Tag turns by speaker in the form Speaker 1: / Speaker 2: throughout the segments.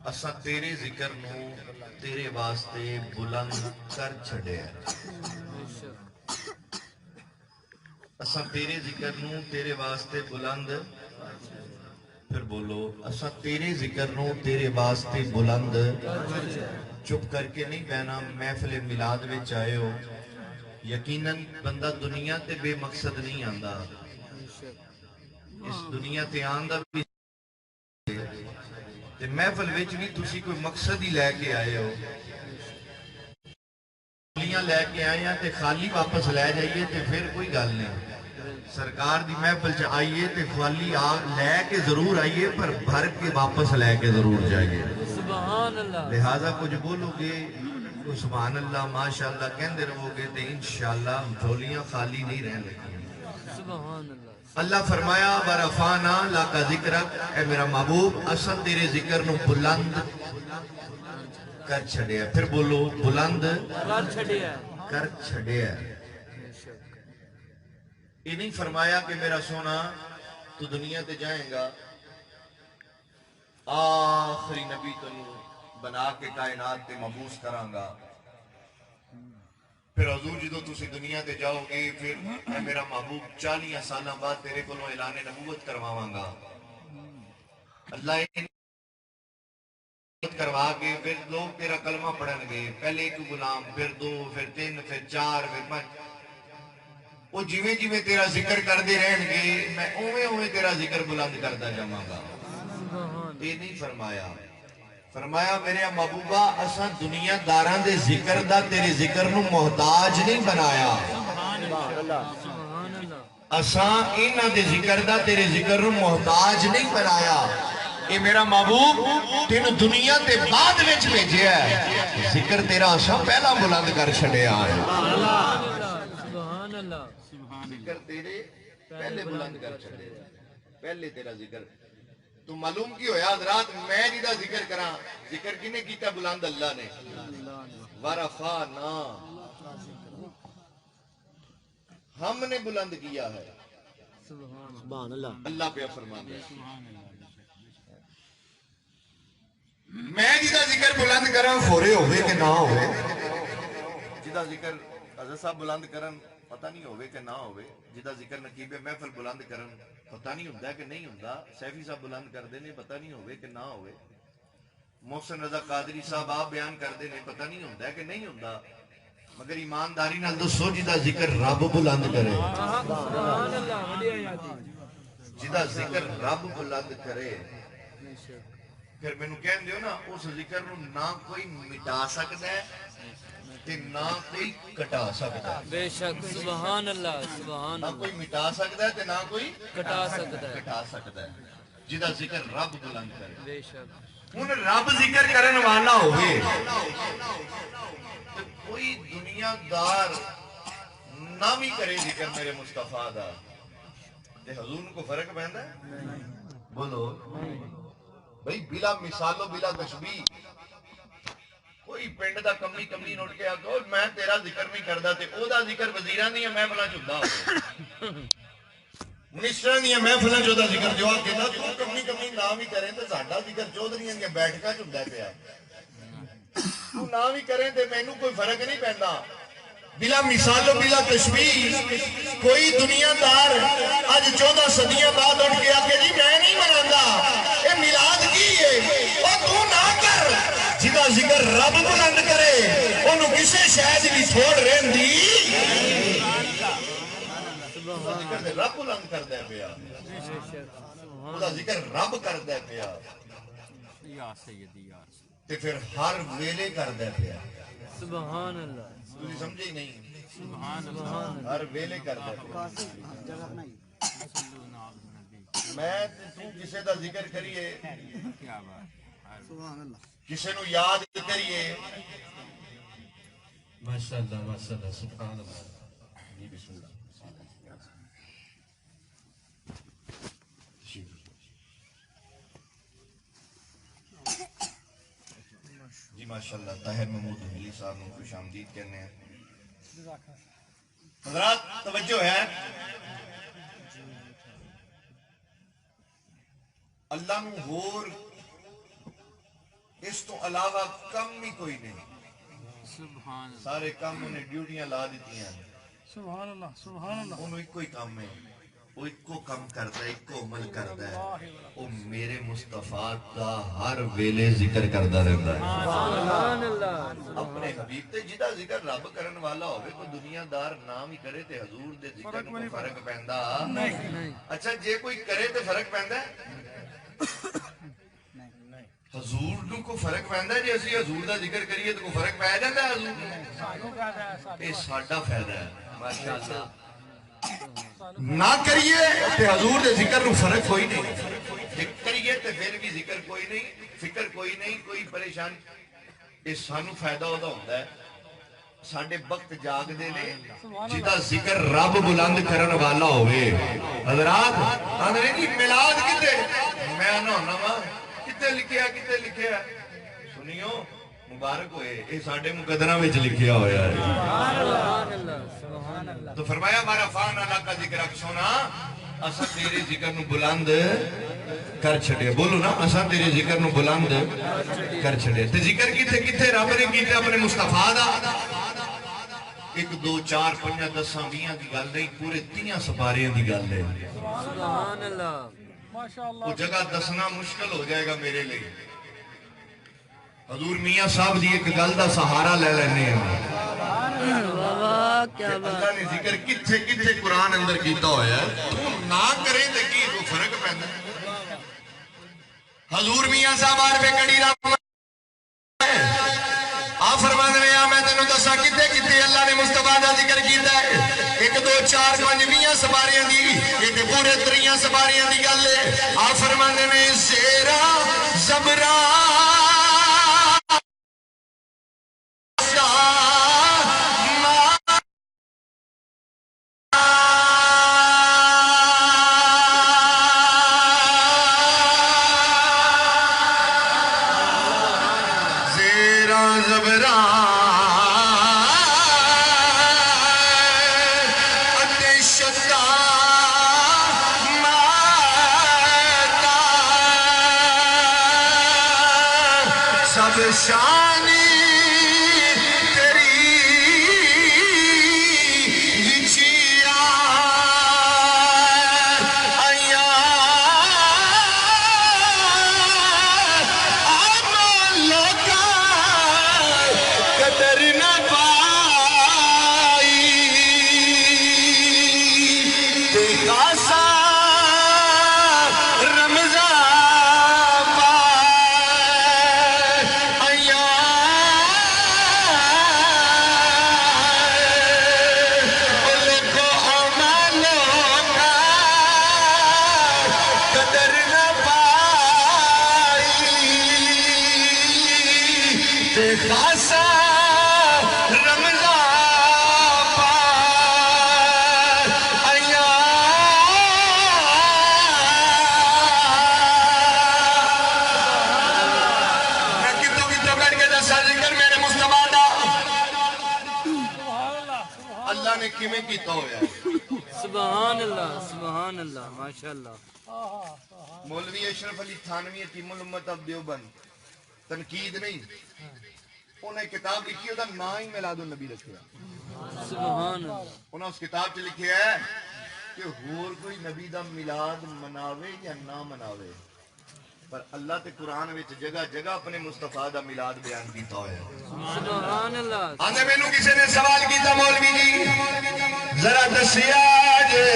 Speaker 1: اساں تیرے ذکر نو تیرے واسطے بلند کر چھڑیا
Speaker 2: بے شک
Speaker 1: اساں تیرے ذکر نو تیرے واسطے بلند پھر بولو اساں تیرے ذکر نو تیرے واسطے بلند چپ کر کے نہیں بہنا محفل میلاد وچ آئے ہو یقیناً بندہ دنیا تے بے مقصد نہیں آندا
Speaker 2: بے شک
Speaker 1: اس دنیا تے آندا بھی تے محفل وچ بھی تسی کوئی مقصد ہی لے کے آئے ہو گالیاں لے کے آئے ہیں تے خالی واپس لے جائیے تے پھر کوئی گل نہیں سرکار دی محفل چ آئیے تے خالی لے کے ضرور آئیے پر بھر کے واپس لے کے ضرور جائیے
Speaker 2: سبحان اللہ
Speaker 1: لہذا کچھ بولو گے تو سبحان اللہ ماشاءاللہ کہندے رہو گے تے انشاءاللہ جھولیاں خالی نہیں رہن لگی
Speaker 2: سبحان اللہ
Speaker 1: اللہ فرمایا ورفعنا لک ذکرک اے میرا محبوب اساں تیرے ذکر نو بلند کر چھڑیا پھر بولو بلند
Speaker 2: کر چھڑیا
Speaker 1: کر چھڑیا
Speaker 2: بے شک
Speaker 1: یہ نہیں فرمایا کہ میرا سونا تو دنیا تے جائیں گا آخری نبی تو بنا کے کائنات تے مبعوث کراں گا پھر حضور جدو تسی دنیا تے جاؤ گے پھر اے میرا محبوب 40 سالہ بعد تیرے کو اعلان نبوت کرواواں گا اللہ کروا کے پھر لوگ تیرا کلمہ پڑھن گے پہلے ایک غلام پھر 2 پھر 3 پھر 4 پھر 5 وہ جویں جویں تیرا ذکر کردے رہن گے میں اویں اویں تیرا ذکر بلند کرتا جاواں گا یہ نہیں فرمایا فرمایا میرے محبوبہ اساں دنیا داراں دے ذکر دا تیرے ذکر نو محتاج نہیں بنایا
Speaker 2: سبحان اللہ
Speaker 1: اساں انہاں دے ذکر دا تیرے ذکر نو محتاج نہیں بنایا اے میرا محبوب تین دنیا تے بعد وچ بھیجیا ہے ذکر تیرا اساں پہلا بلند کر چھڑیا ہے
Speaker 2: سبحان اللہ
Speaker 1: ذکر تیرے پہلے بلند کر چھڑیا پہلے تیرا ذکر تو معلوم کی ہویا حضرات میں جیدہ ذکر کراں ذکر کنے کیتا بلند اللہ نے ورفعنا ہم نے بلند کیا ہے
Speaker 2: سبحان اللہ
Speaker 1: اللہ پہ فرمان ہے میں جیدہ ذکر بلند کراں فورے ہوئے کہ نہ ہوئے جیدہ ذکر حضرت صاحب بلند کرن پتہ نہیں ہوئے کہ نہ ہوئے جیدہ ذکر نقیب محفل بلند کرن پتہ نہیں ہوندہ کہ نہیں ہوندہ سیفی صاحب بلند کر دینے پتہ نہیں ہوئے کہ نہ ہوئے محسن رضا قادری صاحب آپ بیان کر دینے پتہ نہیں ہوندہ کہ نہیں ہوندہ مگر ایمانداری نال دسو جیدہ ذکر رب بلند کرے
Speaker 2: سبحان اللہ وڈی آیاتی
Speaker 1: جیدہ ذکر رب بلند کرے پھر میں نو کہن دیو نا اس ذکر نو نہ کوئی مٹا سکتا ہے کہ نہ کوئی کٹا سکتا ہے
Speaker 2: بے شک سبحان اللہ سبحان
Speaker 1: نہ
Speaker 2: اللہ
Speaker 1: کوئی مٹا سکتا ہے نہ کوئی
Speaker 2: کٹا سکتا ہے
Speaker 1: کٹا سکتا ہے جدا ذکر رب بلند کرے
Speaker 2: بے شک
Speaker 1: ہن رب ذکر کرن والا ہوئے تو کوئی دنیا دار نہ بھی کرے ذکر میرے مصطفیٰ دا تے حضور کو فرق پہندا ہے بولو بھئی بلا مثال و بلا تشبیہ کوئی پنڈ دا کمی کمی نوٹ کے آگو میں تیرا ذکر نہیں کردہ تے او دا ذکر وزیران دیا میں فلاں چودہ ہو منسٹران دیا میں فلاں چودہ ذکر جو آگے دا تو کمی کمی نام ہی کریں تے ساڑھا ذکر چودھریاں دیا بیٹھ کا چودہ پیا تو نام ہی کریں تے میں نو کوئی فرق نہیں پہندا بلا مثال و بلا تشبیہ کوئی دنیا دار آج 14 صدیاں بعد اٹھ گیا کہ جی میں نہیں مناندا اے میلاد کی ہے او تو نہ کر جدا ذکر رب بلند کرے انہوں کسے شاید بھی چھوڑ رہن دی ذکر دے رب بلند کر دے پیا خدا ذکر رب کر دے پیا
Speaker 2: یا سیدی یا
Speaker 1: تے پھر ہر ویلے کر دے پیا
Speaker 2: سبحان اللہ
Speaker 1: تجھے سمجھے ہی نہیں
Speaker 2: سبحان اللہ
Speaker 1: ہر ویلے کر دے پیا میں تو کسے دا ذکر کریے کسے نو یاد کریے ماشاءاللہ سبحان اللہ جی بسم اللہ جی ماشاءاللہ طاہر محمود حملی صاحب نے خوش آمدید کرنے ہیں حضرات توجہ ہے اللہ نو ہور اس تو علاوہ کم ہی کوئی نہیں.
Speaker 2: سبحان اللہ
Speaker 1: سارے کام انہیں ڈیوٹیاں لا دیتی ہیں.
Speaker 3: سبحان اللہ سبحان اللہ
Speaker 1: انہوں ایک کوئی کام ہے, وہ ایک کو کم کرتا ہے, ایک کو عمل کرتا ہے. وہ میرے مصطفیٰ دا ہر ویلے ذکر کرتا رہتا ہے.
Speaker 2: سبحان اللہ
Speaker 1: اپنے حبیب تے جدا ذکر رب کرن والا ہوئے, کوئی دنیا دار نام ہی کرے تے حضور دے ذکر کو فرق پہندا
Speaker 2: نہیں
Speaker 1: اچھا جے کوئی کرے تے فرق پہندا ہے. حضور نو کو فرق پہندا ہے, جے اسی حضور دا ذکر کریے تو کو فرق پہ جاندا ہے حضور نو. اے ساڈا فائدہ ہے ماشاءاللہ. نہ کریے تے حضور دے ذکر نو فرق کوئی نہیں, جے کریے تے پھر بھی ذکر کوئی نہیں, فکر کوئی نہیں, کوئی پریشانی. یہ سانو فائدہ ہوتا ہوتا ہے. ساڈے وقت جاگ دے نے جدا ذکر رب بلند کرن والا ہوئے. حضرات آندھے نہیں میلاد کتے, میں آنا ہونا وا کتے لکھیا کتے لکھیا, سنیو مبارک ہوئے, یہ ساڈے مقدرہ میں لکھیا ہویا ہے.
Speaker 2: سبحان اللہ سبحان اللہ
Speaker 1: تو فرمایا ہمارا فان اللہ کا ذکر سونا, اسا تیرے ذکر نو بلند کر چھڑے. بولو نا, اسا تیرے ذکر نو بلند کر چھڑے. تے ذکر کیتے کیتے رب نے کیتے اپنے مصطفیٰ دا. 1 2 4 5 10 20 دی گل نہیں, پورے 30 سپاریاں دی گل ہے.
Speaker 2: سبحان اللہ
Speaker 1: وہ جگہ دسنا مشکل ہو جائے گا میرے لیے. حضور میاں صاحب دی ایک گل دا سہارا لے لینے ہیں.
Speaker 2: واہ کیا بات.
Speaker 1: اللہ نے ذکر کتھے کتھے قرآن اندر کیتا ہویا ہے, تو نہ کریں تے کی تو فرق پہندا ہے. حضور میاں صاحب عارف کڑی رحمت آپ فرماندے نے, میں تینوں دسا کتے کتے اللہ نے مصطفیٰ دا ذکر کیتا ہے. 1 2 4 5 20 سپاریاں دی, یہ تے پورے 30 سپاریاں دی گل ہے. آپ فرماندے نے زیرا زبرا شانی تیری وچیا آیا آما لوکا قدر نہ پائی دیکھا سا خاصا رمضان آیا. میں کتوں کتوں کر کے دسا ذکر میرے مصطفیٰ دا اللہ نے کیویں کیتا ہویا ہے.
Speaker 2: سبحان اللہ ماشاءاللہ.
Speaker 1: مولوی اشرف علی تھانوی یتیم الامت اب دیوبند, تنقید نہیں, انہیں کتاب لکھی, ہوتا نا ہی میلاد النبی رکھیا.
Speaker 2: سبحان اللہ.
Speaker 1: انہیں اس کتاب سے لکھی ہے کہ ہور کوئی نبی دا میلاد مناوے یا نہ مناوے, پر اللہ تے قرآن وچ جگہ جگہ اپنے مصطفیٰ دا میلاد بیان کیتا ہویا ہے.
Speaker 2: سبحان اللہ.
Speaker 1: آنے میں نو کسی نے سوال کیتا, مولوی جی ذرا دسیا جے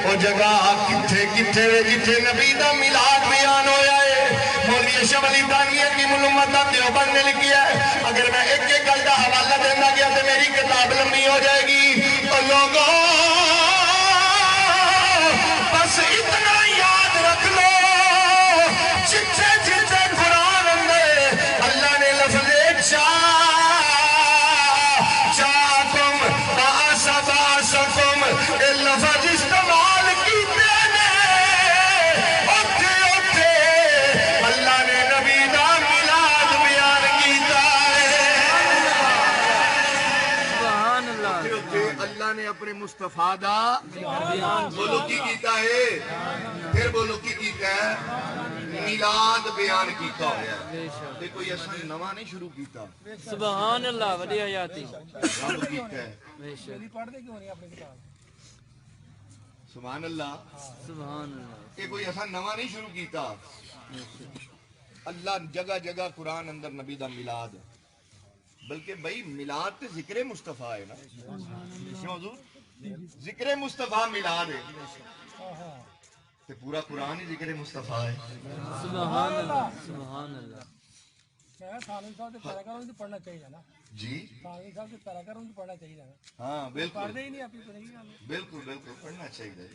Speaker 1: وہ جگہ کتھے کتھے جتھے نبی دا میلاد بیان ہویا ہے. مولوی اشرف علی تھانوی یتیم الامت اب دیوبند نے لکھی ہے. اگر میں ایک ایک گل دا حوالہ دینا گیا تو میری کتاب لمبی ہو جائے گی. تو لوگوں بس اتنا یاد رکھ لو, جتھے جتھے قرآن اندر اللہ نے لفظ چاکم باسکم اے لفظ استعمال کیتے نے, اٹھے اٹھے اللہ نے نبی دا میلاد بیان کیتا ہے.
Speaker 2: سبحان اللہ.
Speaker 1: اللہ نے اپنے مصطفیٰ دا بولو کی کیتا ہے, پھر بولو کی کیتا ہے. میلاد بیان کیتا ہوا ہے تے کوئی ایسا نواں نہیں شروع کیتا
Speaker 2: سبحان اللہ وڈی حیاتی
Speaker 1: رب کیتا ہے
Speaker 2: بے شک
Speaker 3: نہیں پڑھتے کیوں نہیں اپنی کتاب
Speaker 1: سبحان اللہ
Speaker 2: سبحان اللہ
Speaker 1: یہ کوئی ایسا نواں نہیں شروع کیتا اللہ جگہ جگہ قرآن اندر نبی دا میلاد بلکہ بھائی میلاد تے ذکر مصطفیٰ ہے نا کیوں حضور ذکر مصطفیٰ میلاد ہے تے پورا قرآن ہی ذکر مصطفیٰ ہے
Speaker 2: سبحان اللہ سبحان اللہ
Speaker 3: میں تھانوی صاحب کے پیراگراف بھی پڑھنا چاہیے نا
Speaker 1: جی
Speaker 3: تھانوی صاحب کے پیراگراف بھی پڑھنا چاہیے نا
Speaker 1: ہاں بالکل
Speaker 3: پڑھتے ہی نہیں اپنی تو نہیں گل
Speaker 1: بالکل بالکل پڑھنا چاہیے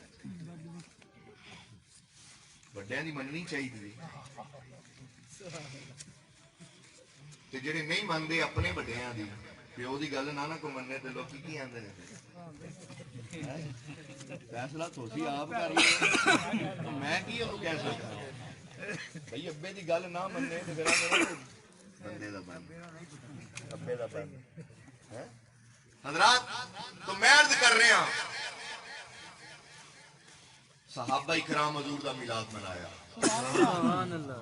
Speaker 1: بڑیاں دی مننی چاہیے تے جڑے نہیں منتے اپنے بڑیاں دی پیو دی گل نہ کوئی منے تے لوکی کی آندے نے فیصلہ تسی آپ کریے میں کی اونوں کہہ سکدا بھئی ابے دی گل نہ منے تے پھر بندے دا بن ابے دا بن حضرات تو میں عرض کر رہے ہاں صحابہ کرام حضور دا میلاد منایا
Speaker 2: سبحان اللہ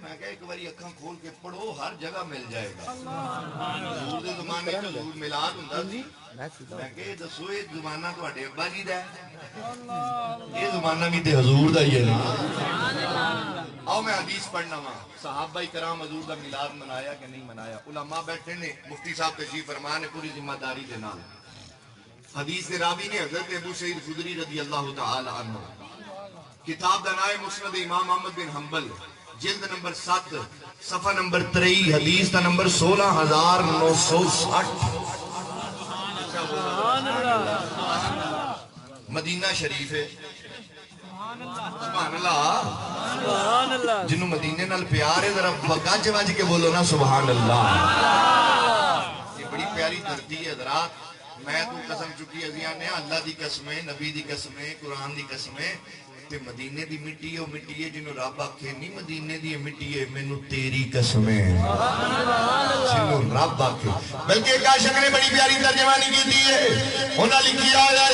Speaker 1: میں کہ ایک باری اکھاں کھول کے پڑھو ہر جگہ مل جائے گا حضور دے زمانے وچ حضور میلاد ہوندا سی میں کہ دسو یہ زمانہ تواڈے ابا جی دا ہے یہ زمانہ بھی تے حضور دا ہی ہے نا آؤ میں حدیث پڑھنا وا صحابہ کرام حضور دا میلاد منایا کہ نہیں منایا علماء بیٹھے نے مفتی صاحب تشریف فرما نے پوری ذمہ داری دے نال حدیث کے راوی نے حضرت ابو سعید خدری رضی اللہ تعالی عنہ کتاب دا نام مسند امام احمد بن حنبل جلد نمبر 7 صفحہ نمبر 23 حدیث دا نمبر 16960
Speaker 2: سبحان اللہ
Speaker 1: مدینہ شریف ہے سبحان اللہ
Speaker 2: سبحان اللہ
Speaker 1: جنہوں مدینے نال پیار ہے ذرا گج وج کے بولو نا سبحان اللہ یہ بڑی پیاری دھرتی ہے حضرات میں تو قسم چکی ازیاں نے اللہ دی قسمیں نبی دی قسمیں قرآن دی قسمیں تے مدینے دی مٹی ہے وہ مٹی ہے جنہوں رب آکھے نہیں مدینے دی مٹی ہے مینوں تیری قسمیں جنہوں رب آکھے بلکہ ایک عاشق نے بڑی پیاری ترجمانی کی دی ہے انہاں لکھیا ہے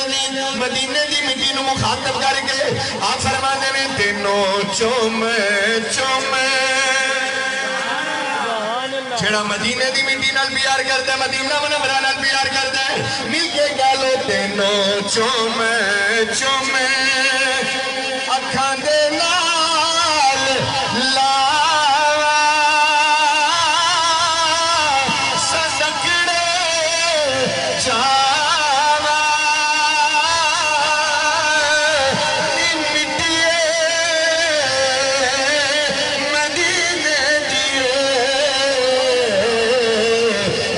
Speaker 1: مدینے دی مٹی نو مخاطب کر کے آپ فرماتے ہیں تینوں چومے چومے چھڑا مدینے دی مٹی نال پیار کرتا ہے مدینہ منورہ نال پیار کرتا ہے مل کے گالو تینوں چومے چومے اکھاں دے نال لاوا سسکڑے چاوا مٹیے مدینے دیے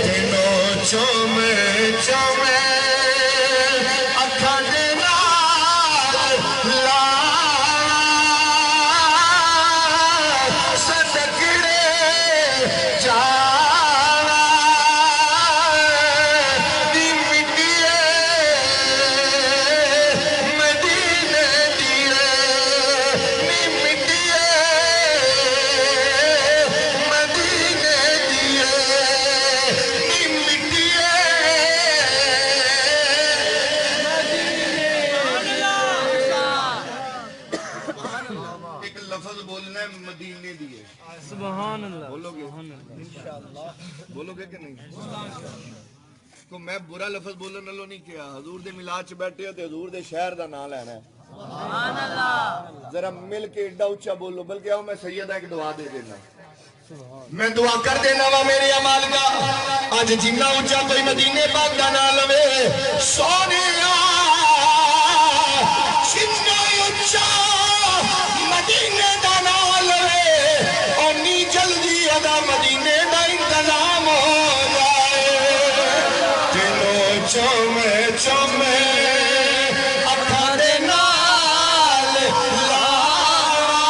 Speaker 1: تینوں چومے چومے اکھاں دے نال لاوا سسکڑے چاوا دی مٹیے مدینے دیے نی مٹیے مدینے دیے نی مٹیے ایک لفظ بولنا ہے مدینے دیے
Speaker 2: سبحان اللہ
Speaker 1: بولو گے بولو گے کہ نہیں تو میں برا لفظ بولنے نالوں نہیں کیا حضور دے میلاد چ بیٹھے ہو تے حضور دے شہر دا نام لینا ہے
Speaker 2: سبحان اللہ
Speaker 1: ذرا مل کے ایڈا اونچا بولو بلکہ آؤ میں سیدہ ایک دعا دے دینا میں دعا کر دینا وا میرے امال کا آج جنہ اونچا کوئی مدینے پاک دا نام لوے سونیا جنہ اونچا مدینے دا نام لوے اونی جلدی ادا مدینے دا انتظام ہو جائے تینوں چومے چومے اکھاں دے نال لاوا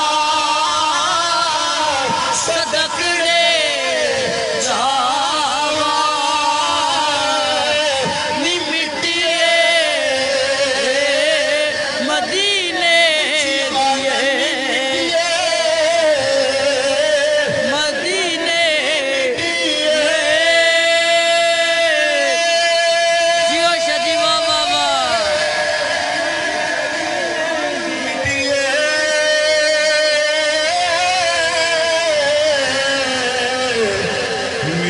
Speaker 2: صدقڑے
Speaker 1: جاوا
Speaker 2: نی مٹیے مدینے دیے مدینے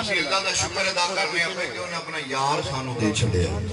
Speaker 1: ਅਸੀਂ ਅੱਲਾਹ ਦਾ ਸ਼ੁਕਰ ਅਦਾ ਕਰਨੇ ਆ ਕਿ ਉਹਨੇ ਆਪਣਾ ਯਾਰ ਸਾਨੂੰ ਦੇ ਛੱਡਿਆ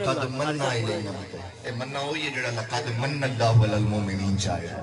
Speaker 1: ਲਕਦ ਮੰਨਾ ਇਲੈਨਾ ਇਹ ਮੰਨਾ ਹੋਈ ਹੈ ਜਿਹੜਾ ਲਕਦ ਮੰਨ ਅੱਲਾਹੁ ਅਲਲ ਮੁਅਮਿਨੀਨ ਚਾਹਿਆ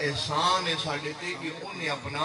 Speaker 1: ਇਹਸਾਨ ਹੈ ਸਾਡੇ ਤੇ ਕਿ ਉਹਨੇ ਆਪਣਾ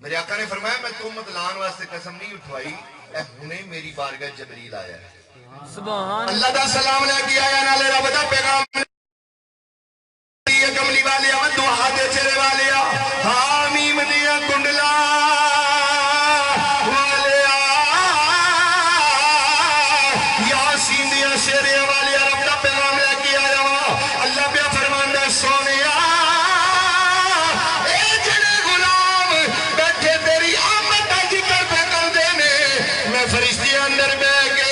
Speaker 1: میرے آقا نے فرمایا میں تہمت لان واسطے قسم نہیں اٹھوائی، اے ہنے میری بارگاہ جبریل آیا ہے،
Speaker 2: سبحان
Speaker 1: اللہ دا سلام لے کے آیا، نالے رب دا پیغام کملی والے دعا دے چرے والے حامیم دیا کنڈلا والے یاسین دیا شیرے والے رب دا پیغام لے کے آیا، اللہ پہ فرماندہ سونے اے جڑے غلام بیٹھے تیری آمد دا ذکر پہ کر دینے، میں فرشتی اندر بے کے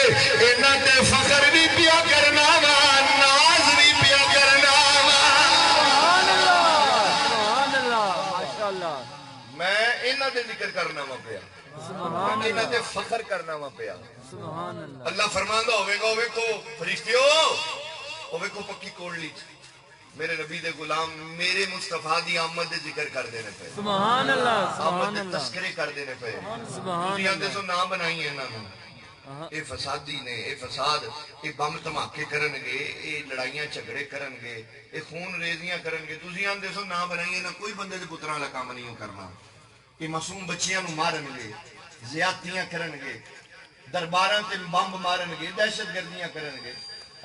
Speaker 1: انہاں تے فخر بھی پیا کرنا وا، ناز بھی پیا کرنا وا، میں انہاں دے ذکر کرنا وا پیا، انہاں دے فخر کرنا وا پیا۔ اللہ فرماندہ ہوئے کو فرشتیوں ہوئے کو پکی کوڑلی میرے نبی دے غلام میرے مصطفیٰ دی آمد دے ذکر کر دینے پہ،
Speaker 2: سبحان اللہ،
Speaker 1: آمد دے تذکرے کر دینے پہ، دنیا دے سو نام بنائی ہیں انہوں نے، اے فسادی نے، اے فساد، اے بم دھماکے کرنگے، اے لڑائیاں جھگڑے کرنگے، اے خون ریزیاں کرنگے، تسی آندے سو نام بنائی ہیں نہ کوئی بندے دے پتراں والا کام نہیں کرنا، اے معصوم بچیاں نو مارنگے، زیادتیاں کرنگے، درباراں تے بم مارنگے، دہشت گردیاں کرنگے۔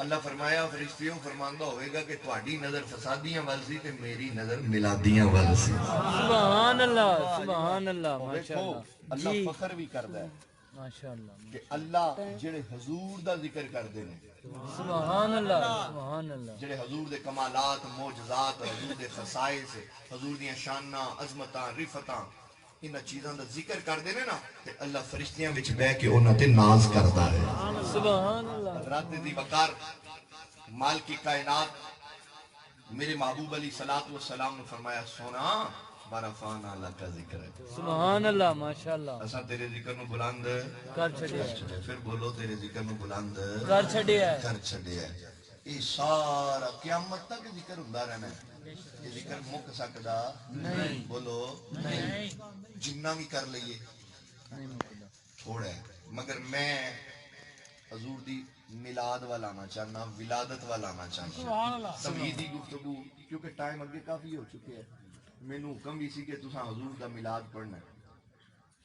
Speaker 1: اللہ فرمایا فرشتیوں فرماندہ ہوئے گا کہ تہاڈی نظر فسادیاں وال سی تے میری نظر ملادیاں وال سی۔
Speaker 2: سبحان اللہ، سبحان اللہ، ماشاءاللہ،
Speaker 1: اللہ فخر بھی کردا ہے
Speaker 2: ماشاءاللہ،
Speaker 1: کہ اللہ جڑے حضور دا ذکر کر دینے،
Speaker 2: سبحان اللہ، سبحان اللہ،
Speaker 1: جڑے حضور دے کمالات، معجزات، حضور دے خصائص، حضور دیاں شاناں، عظمتاں، رفتاں، انہاں چیزاں دا ذکر کر دینے نا تے اللہ فرشتیاں وچ بہ کے انہاں تے ناز کردا ہے۔
Speaker 2: سبحان اللہ،
Speaker 1: حضرات دی وقار مال کی کائنات میرے محبوب علیہ السلام نے فرمایا سونا برفانا اللہ کا ذکر ہے،
Speaker 2: سبحان اللہ، ماشاءاللہ،
Speaker 1: اساں تیرے ذکر نو بلند
Speaker 2: کر چھڑیا ہے،
Speaker 1: پھر بولو تیرے ذکر نو بلند
Speaker 2: کر چھڑیا ہے،
Speaker 1: کر چھڑیا ہے۔ یہ سارا قیامت تک ذکر ہوندا رہنا ہے، یہ ذکر مک سکدا نہیں، بولو نہیں، جنہ بھی کر لئیے تھوڑا ہے، مگر میں حضور دی میلاد والانا چاہنا، ولادت والانا چاہنا،
Speaker 3: سبحان اللہ،
Speaker 1: تمہیدی گفتگو، کیونکہ ٹائم اگے کافی ہو چکے ہیں، میں نو حکم بھی سی کہ تساں حضور دا میلاد پڑھنا ہے،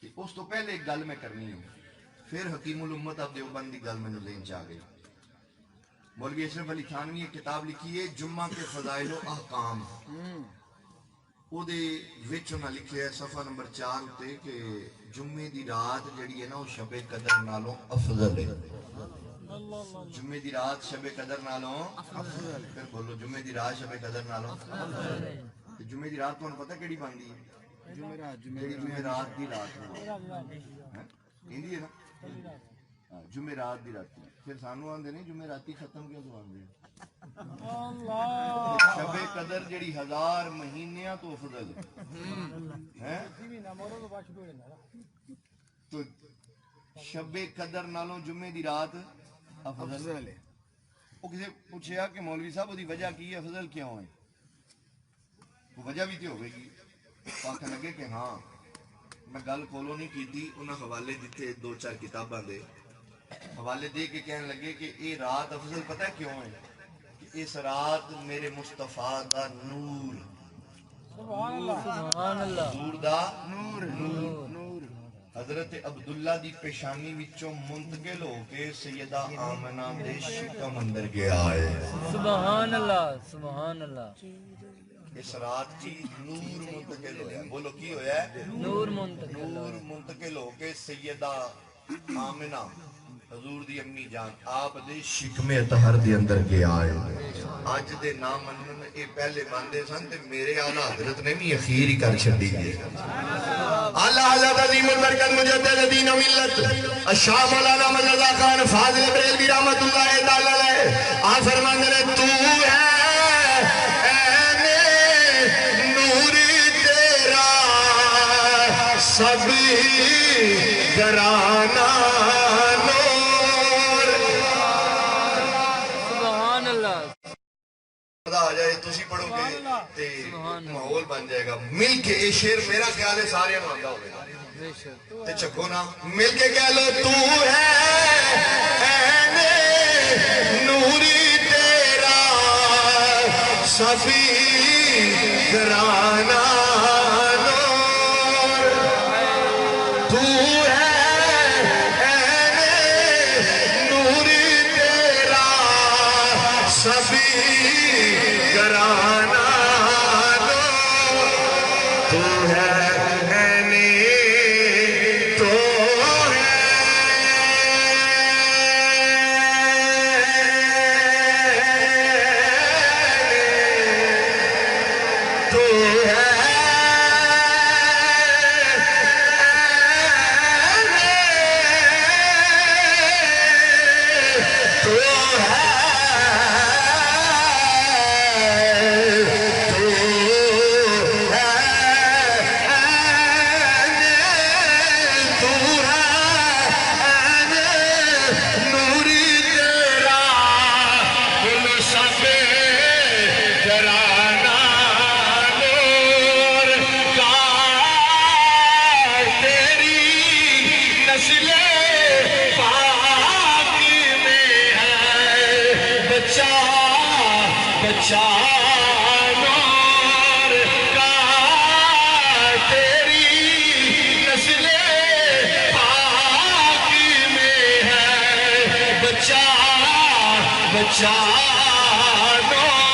Speaker 1: کہ اس تو پہلے ایک گل میں کرنی ہے، پھر حکیم الامت اب دیوبند دی گل میں نو لین چاہ گئی۔ مولوی اشرف علی تھانوی ایک کتاب لکھی ہے جمعہ کے فضائل و احکام، او دے وچ انہاں لکھے ہے صفحہ نمبر 4 اتے کہ جمعے دی رات جڑی ہے نا وہ شب قدر نالوں افضل ہے، جمعے دی رات شب قدر نالوں افضل، پھر بولو جمعے دی رات شب قدر نالوں افضل، جمعے دی رات تمہیں پتہ کیڑی بندی ہے؟ جمعرات دی رات ہندی ہے نا، جمعرات دی رات، پھر سانو آندے نہیں جمعراتی ختم کیوں تو آندے شب قدر جڑی 1000 مہینیاں تو افضل ہے، تو شب قدر نالوں جمعے دی رات افضل ہے۔ وہ کسی پوچھیا کہ مولوی صاحب وہ دی وجہ کی ہے، افضل کیوں ہے؟ وہ وجہ بھی تو ہوئے گی، آنکھیں لگے کہ ہاں میں گل کھولو نہیں کی تھی، انہاں حوالے دیتے 2-4 کتاباں دے حوالے دے کے کہنے لگے کہ یہ رات افضل پتہ کیوں ہے کہ اس رات میرے مصطفیٰ دا نور،
Speaker 3: سبحان اللہ،
Speaker 2: سبحان اللہ،
Speaker 1: حضور دا نور حضرت عبداللہ دی پیشانی وچوں منتقل ہو کے سیدہ آمنہ دے شکم اندر گیا ہے،
Speaker 2: سبحان اللہ، سبحان اللہ،
Speaker 1: اس رات کی نور منتقل ہویا ہے، بولو کی ہویا ہے؟
Speaker 2: نور منتقل،
Speaker 1: نور منتقل ہو کے سیدہ آمنہ حضور دی امی جان آپ دے شکم اطہر دی اندر گیا ہے۔ آج دے نام منن اے پہلے ماندے سن تے میرے اعلیٰ حضرت نے بھی اخیر ہی کر چھڑی ہے۔ اعلیٰ حضرت عظیم البرکت مجدد دین و ملت الشاہ مولانا مظہر رضا خان فاضل بریلوی رحمت اللہ تعالی علیہ آپ فرماندے نے تو ہے سبھی گرانا نور،
Speaker 2: سبحان اللہ،
Speaker 1: خدا آ جائے تسی پڑھو گے تے ماحول بن جائے گا، مل کے یہ شعر میرا خیال ہے سارے مانگا ہوئے گا،
Speaker 2: بے شک،
Speaker 1: تے چکو نا مل کے کہہ لو تو ہے نوری تیرا سبھی گرانا نور، تو ہے نور تیرا سبھی گرانا تو ہے تو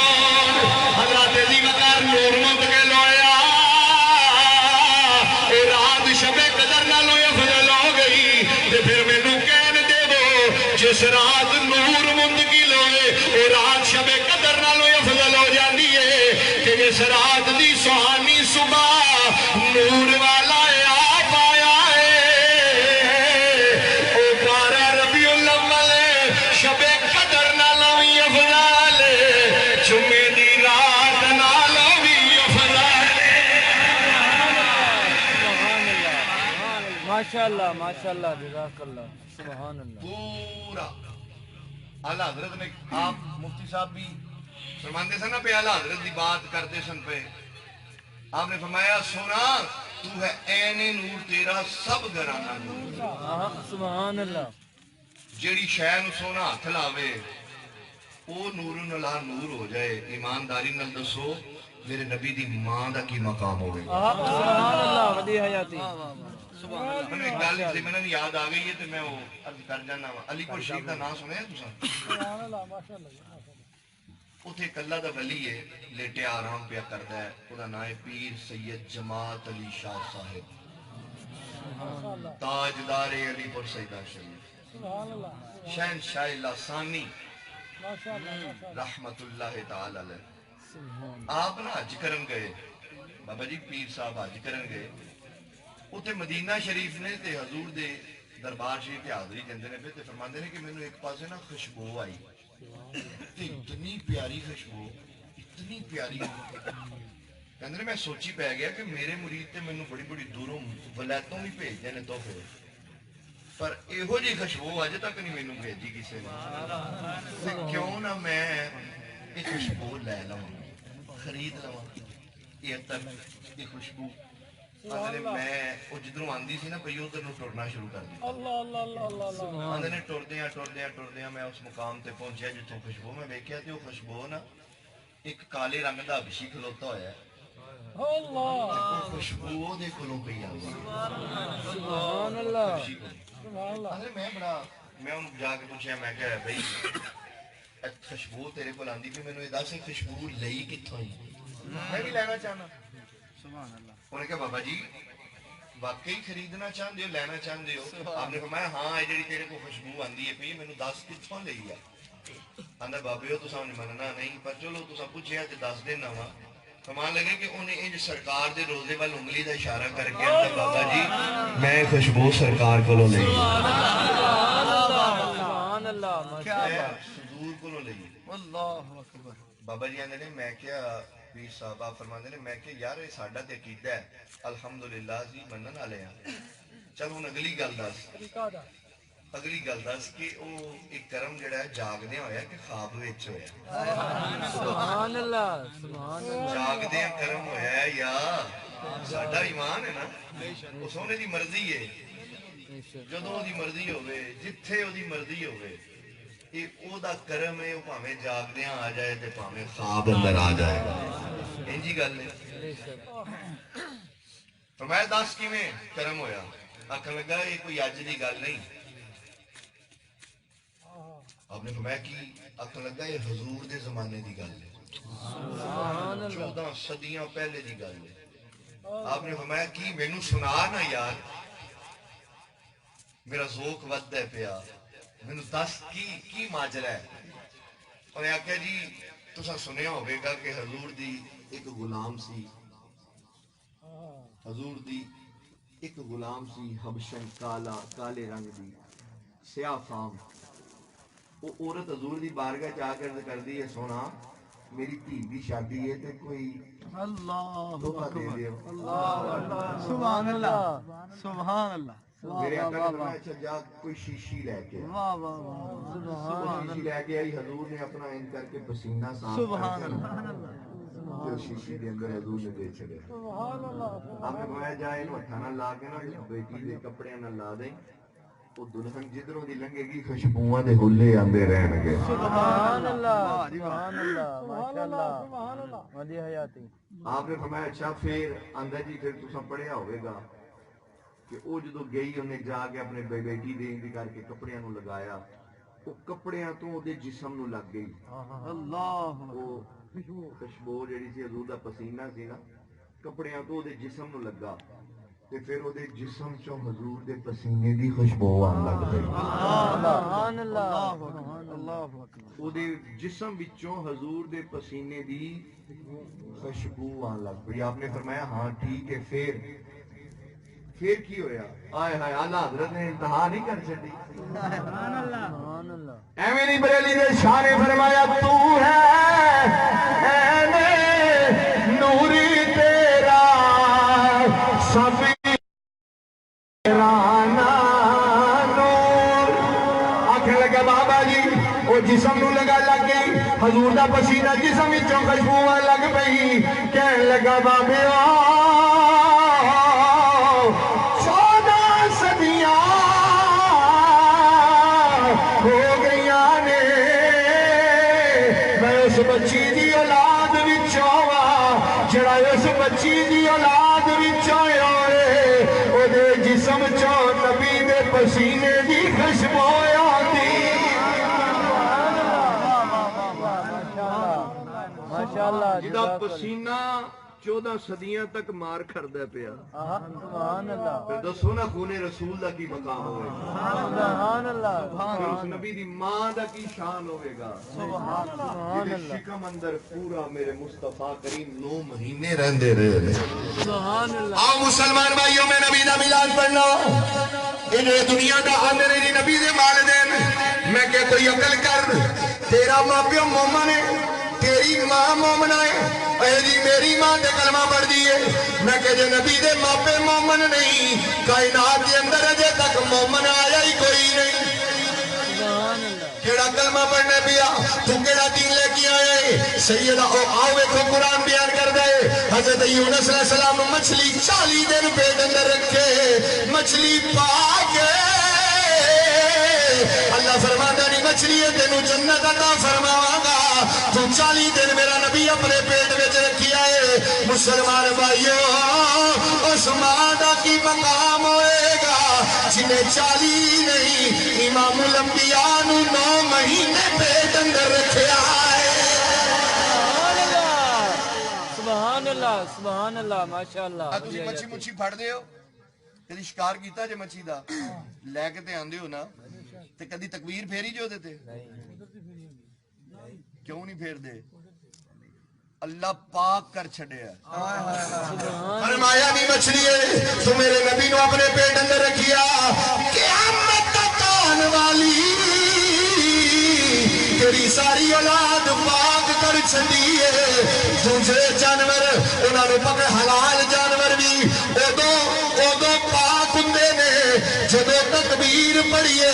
Speaker 1: حضرت علی وقار نور مند کے لویا اے رات شب قدر نہ لویا فضل ہو گئی تے پھر میں نو کہنے دے دو جس رات نور مند کی لوئے اے رات شب قدر نہ لویا فضل ہو جاندی ہے کہ جس رات دی سہانی صبح نور والا آپ آیا ہے او کارا ربیع الاول شب قدر نہ لوئی افضل جمعے دی رات نہ لوئی افضل
Speaker 2: ماشاءاللہ ماشاءاللہ جزاک اللہ سبحان اللہ
Speaker 1: پورا اعلیٰ حضرت نے آپ مفتی صاحب بھی فرماندے سن نا پہ اعلیٰ حضرت دی بات کرتے سن پہ آپ نے فرمایا سونا تو ہے عین نور تیرا سب گرانا نور
Speaker 2: سبحان اللہ
Speaker 1: جیڑی شے نو سونا ہاتھ لاوے او نور نلا نور ہو جائے ایمانداری نال دسو میرے نبی دی ماں دا کی مقام ہوئے
Speaker 2: سبحان اللہ ودی حیاتی
Speaker 1: میں ایک گل ضمن یاد آ گئی ہے تو میں وہ عرض کر جانا علی پور شریف کا نام سنیا تساں
Speaker 3: سبحان اللہ ماشاءاللہ
Speaker 1: اتھے ایک اللہ دا ولی ہے لیٹے آرام پیا کردا ہے اودا نام ہے پیر سید جماعت علی شاہ صاحب تاجدار علی پور سیدہ شریف
Speaker 3: سبحان اللہ
Speaker 1: شہنشاہ لسانی
Speaker 3: ماشاءاللہ
Speaker 1: رحمت اللہ تعالی علیہ آپ نا حج کرن گئے بابا جی پیر صاحب حج کرن گئے اتھے مدینہ شریف نے تے حضور دے دربار شریف تے حاضری دیندے نے تے فرماندے نے کہ مینوں ایک پاسے نا خوشبو آئی تے اتنی پیاری خوشبو اتنی پیاری کہندے نے میں سوچی پہ گیا کہ میرے مرید تے مینوں بڑی بڑی دوروں ولایتوں بھی بھیجدے نے تحفے پر ایہو جی خوشبو اج تک نہیں مینوں بھیجی کسے نے تے کیوں نہ میں یہ خوشبو لے لوں خرید لوں یہ تک یہ خوشبو آندھے نے میں وہ جدروں آندھی سی نا پہی ادھر نو ٹرنا شروع کر دی
Speaker 3: اللہ اللہ اللہ اللہ
Speaker 1: آندھے نے ٹردیاں میں اس مقام تے پہنچیا جتوں خوشبو میں ویکھیا تے وہ خوشبو نا ایک کالے رنگ دا حبشی کھلوتا ہویا ہے
Speaker 3: اللہ
Speaker 1: وہ خوشبو دے کولوں پئی آ
Speaker 2: سبحان اللہ
Speaker 3: سبحان اللہ
Speaker 1: آندھے میں ان جا کے پوچھیا میں کہا بھئی خوشبو تیرے کول آندی پئی مینوں یہ دس خوشبو لئی کتھوں آئی میں بھی لینا چاہنا
Speaker 2: سبحان اللہ
Speaker 1: انہوں نے کہا بابا جی واقعی خریدنا چاہتے ہو لینا چاہتے ہو آپ نے فرمایا ہاں یہ جڑی تیرے کو خوشبو آندی ہے پئی مینوں دس کتھوں لئی ہے آندا بابے ہو تساں نے مننا نہیں پر چلو تساں پوچھیا تے دس دینا وا فرمان لگے کہ انہیں انج سرکار دے روزے وال انگلی دا اشارہ کر کے آندا بابا جی میں خوشبو سرکار کولوں لئی
Speaker 2: سبحان اللہ ماشاءاللہ
Speaker 1: صدور کولوں لئی
Speaker 2: اللہ اکبر
Speaker 1: بابا جی آندے نے میں کیا پیر صاحب آپ فرماندے نے میں کہ یار یہ ساڈا تے عقیدہ ہے الحمدللہ جی منن والے ہیں چل ہن اگلی گل دس
Speaker 3: طریقہ دا
Speaker 1: اگلی گل دس کہ وہ ایک کرم جڑا ہے جاگدیاں ہویا کہ خواب وچ ہویا
Speaker 2: سبحان اللہ سبحان اللہ
Speaker 1: جاگدیاں کرم ہویا ہے یا ساڈا ایمان ہے نا وہ سونے دی مرضی ہے جدوں دی مرضی ہوے جتھے او دی مرضی ہوے یہ او دا کرم ہے وہ پاویں جاگدیاں آ جائے تے پاویں خواب اندر آ جائے گا انجی گل ہے فرمایا دس کیویں کرم ہویا آخر لگا یہ کوئی اج کی گل نہیں. آپ نے فرمایا کہ آخر لگا یہ حضور دے زمانے کی گل ہے, 14 صدیاں پہلے کی گل ہے. آپ نے فرمایا کہ مینوں سنا نا یار, میرا ذوق ودتا ہے پیا, مینوں دس کی ماجرا ہے. انہیں آخیا جی تساں سنیا ہوئے گا کہ حضور دی ایک غلام سی, حضور دی ایک غلام سی حبشن کالے رنگ دی سیاہ فام. وہ عورت حضور دی بارگاہ چاہ کر کردی ہے, سونا میری دھی دی شادی ہے تے کوئی تحفہ دے دیو.
Speaker 4: سبحان اللہ سبحان اللہ.
Speaker 1: میرے آقا نے فرمایا اچھا جا کوئی شیشی لے کے, شیشی لے کے آئی. حضور نے اپنا ان کر کے پسینہ صاف
Speaker 4: سبحان
Speaker 1: کر
Speaker 4: اللہ.
Speaker 1: جو شیشی دے اندر حضور نے دے چھڑے. آپ نے فرمایا جا انہوں ہتھاں نال لا کے نا بیٹی دے کپڑے نال لا دیں, وہ دلہن جدھروں دی لنگے گی خوشبوواں دے ہلے آندے رہن گے.
Speaker 4: سبحان اللہ سبحان اللہ ماشاءاللہ سبحان اللہ ودی حیاتی.
Speaker 1: آپ نے فرمایا اچھا پھر اندر جی پھر تساں پڑھیا ہوئے گا کہ وہ جدو گئی انہیں جا کے اپنے بیٹی دے اندی کر کے کپڑیاں نو لگایا, وہ کپڑیاں تو دے جسم نو لگ گئی.
Speaker 4: اللہ
Speaker 1: وہ خوشبو جیڑی سی حضور دا پسینہ سی نا, کپڑیاں تو دے جسم نو لگا تے پھر وہ دے جسم چوں حضور دے پسینے دی خوشبو آن لگ گئی.
Speaker 4: سبحان اللہ اللہ اکبر.
Speaker 1: وہ دے جسم وچوں حضور دے پسینے دی خوشبو آن لگ گئی. آپ نے فرمایا ہاں ٹھیک ہے. پھر کی ہویا؟ آئے ہائے اعلیٰ حضرت نے انتہا نہیں کر چڑی.
Speaker 4: سبحان اللہ سبحان اللہ.
Speaker 1: ایویں نہیں بریلی دے شاہ نے فرمایا تو ہے اے نوری تیرا سب رانا نور. آنکھیں لگے بابا جی وہ جسم نو لگا لگ گئی, حضور دا پسینہ جسم وچوں خوشبو لگ پئی. کہن لگا بابے 14 صدیاں ہو گئیاں نے, میں اس بچی دی اولاد وچوں وا جڑا اس بچی دی اولاد وچوں ہوئے او دے جسم چوں نبی دے پسینے دی خوشبو آندی.
Speaker 4: ماشاءاللہ
Speaker 1: جدا پسینہ 14 صدیاں تک مار کھڑدا پیا.
Speaker 4: سبحان اللہ
Speaker 1: پھر دسو نا خون رسول دا کی مقام ہوئے گا,
Speaker 4: سبحان اللہ
Speaker 1: پھر اس نبی دی ماں دا کی شان ہوئے گا.
Speaker 4: سبحان
Speaker 1: جدے شکم اندر پورا میرے مصطفیٰ کریم 9 مہینے رہندے رہے.
Speaker 4: سبحان اللہ.
Speaker 1: آؤ مسلمان بھائیوں میں نبی دا میلاد پڑھنا. انہیں دنیا دا آندے رہی نبی دے والدین. میں کہ کوئی عقل کر, تیرا ماں پیو مومن ہے, تیری ماں مومنہ ہے, اے جی میری ماں دے کلمہ پڑھ دیئے. میں کہ جو نبی دے ماں پہ مومن نہیں, کائنات کے اندر اجے تک مومن آیا ہی کوئی نہیں.
Speaker 4: سبحان اللہ.
Speaker 1: کیڑا کلمہ پڑھنے پیا, تو کیڑا دین لے کے آئے. سیدہ آؤ ایک قرآن بیان کر دے. حضرت یونس علیہ السلام مچھلی 40 دن پیٹ اندر رکھے, مچھلی پاکے اللہ فرماتا نہیں مچھلی ہے تینوں جنت عطا فرماواں گا. تو 40 دن میرا نبی اپنے پیٹ وچ رکھی آئے. مسلمان بھائیو اس ماں دا کی مقام ہوئے گا جنہیں 40 نہیں امام الانبیاء نو 9 مہینے پیٹ اندر رکھے آئے.
Speaker 4: سبحان اللہ سبحان اللہ ماشاءاللہ.
Speaker 1: تسی مچھی مچھی پھڑ دے ہو, کدی شکار کیتا جے مچھی دا لے کے تے آندے ہو نا, تے کدی تکبیر پھیری جو دے تے کیوں نہیں پھیر دے؟ اللہ پاک کر چھڑے ہے. فرمایا نہیں مچھلی ہے تو میرے نبی نو اپنے پیٹ اندر رکھیا. قیامت تک آن والی تیری ساری اولاد پاک کر چھڑی ہے. دوسرے جانور انہاں نو پکڑ, حلال جانور بھی ادو پاک ہوندے نے جدو تکبیر پڑھیے,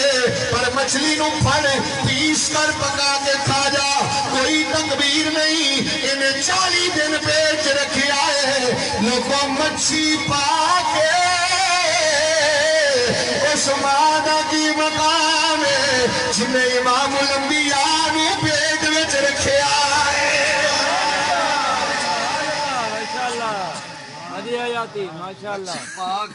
Speaker 1: پر مچھلی نو پھڑ پیس کر پکا کے کھا جا, کوئی تکبیر نہیں. انہیں 40 دن پیٹ رکھے آئے. لوگوں مچھی پا کے اس مادہ کی مقام ہے جنہیں امام الانبیاء نو پیٹ وچ رکھے آئے.
Speaker 4: ماشاءاللہ ادی حیاتی ماشاءاللہ.
Speaker 1: پاک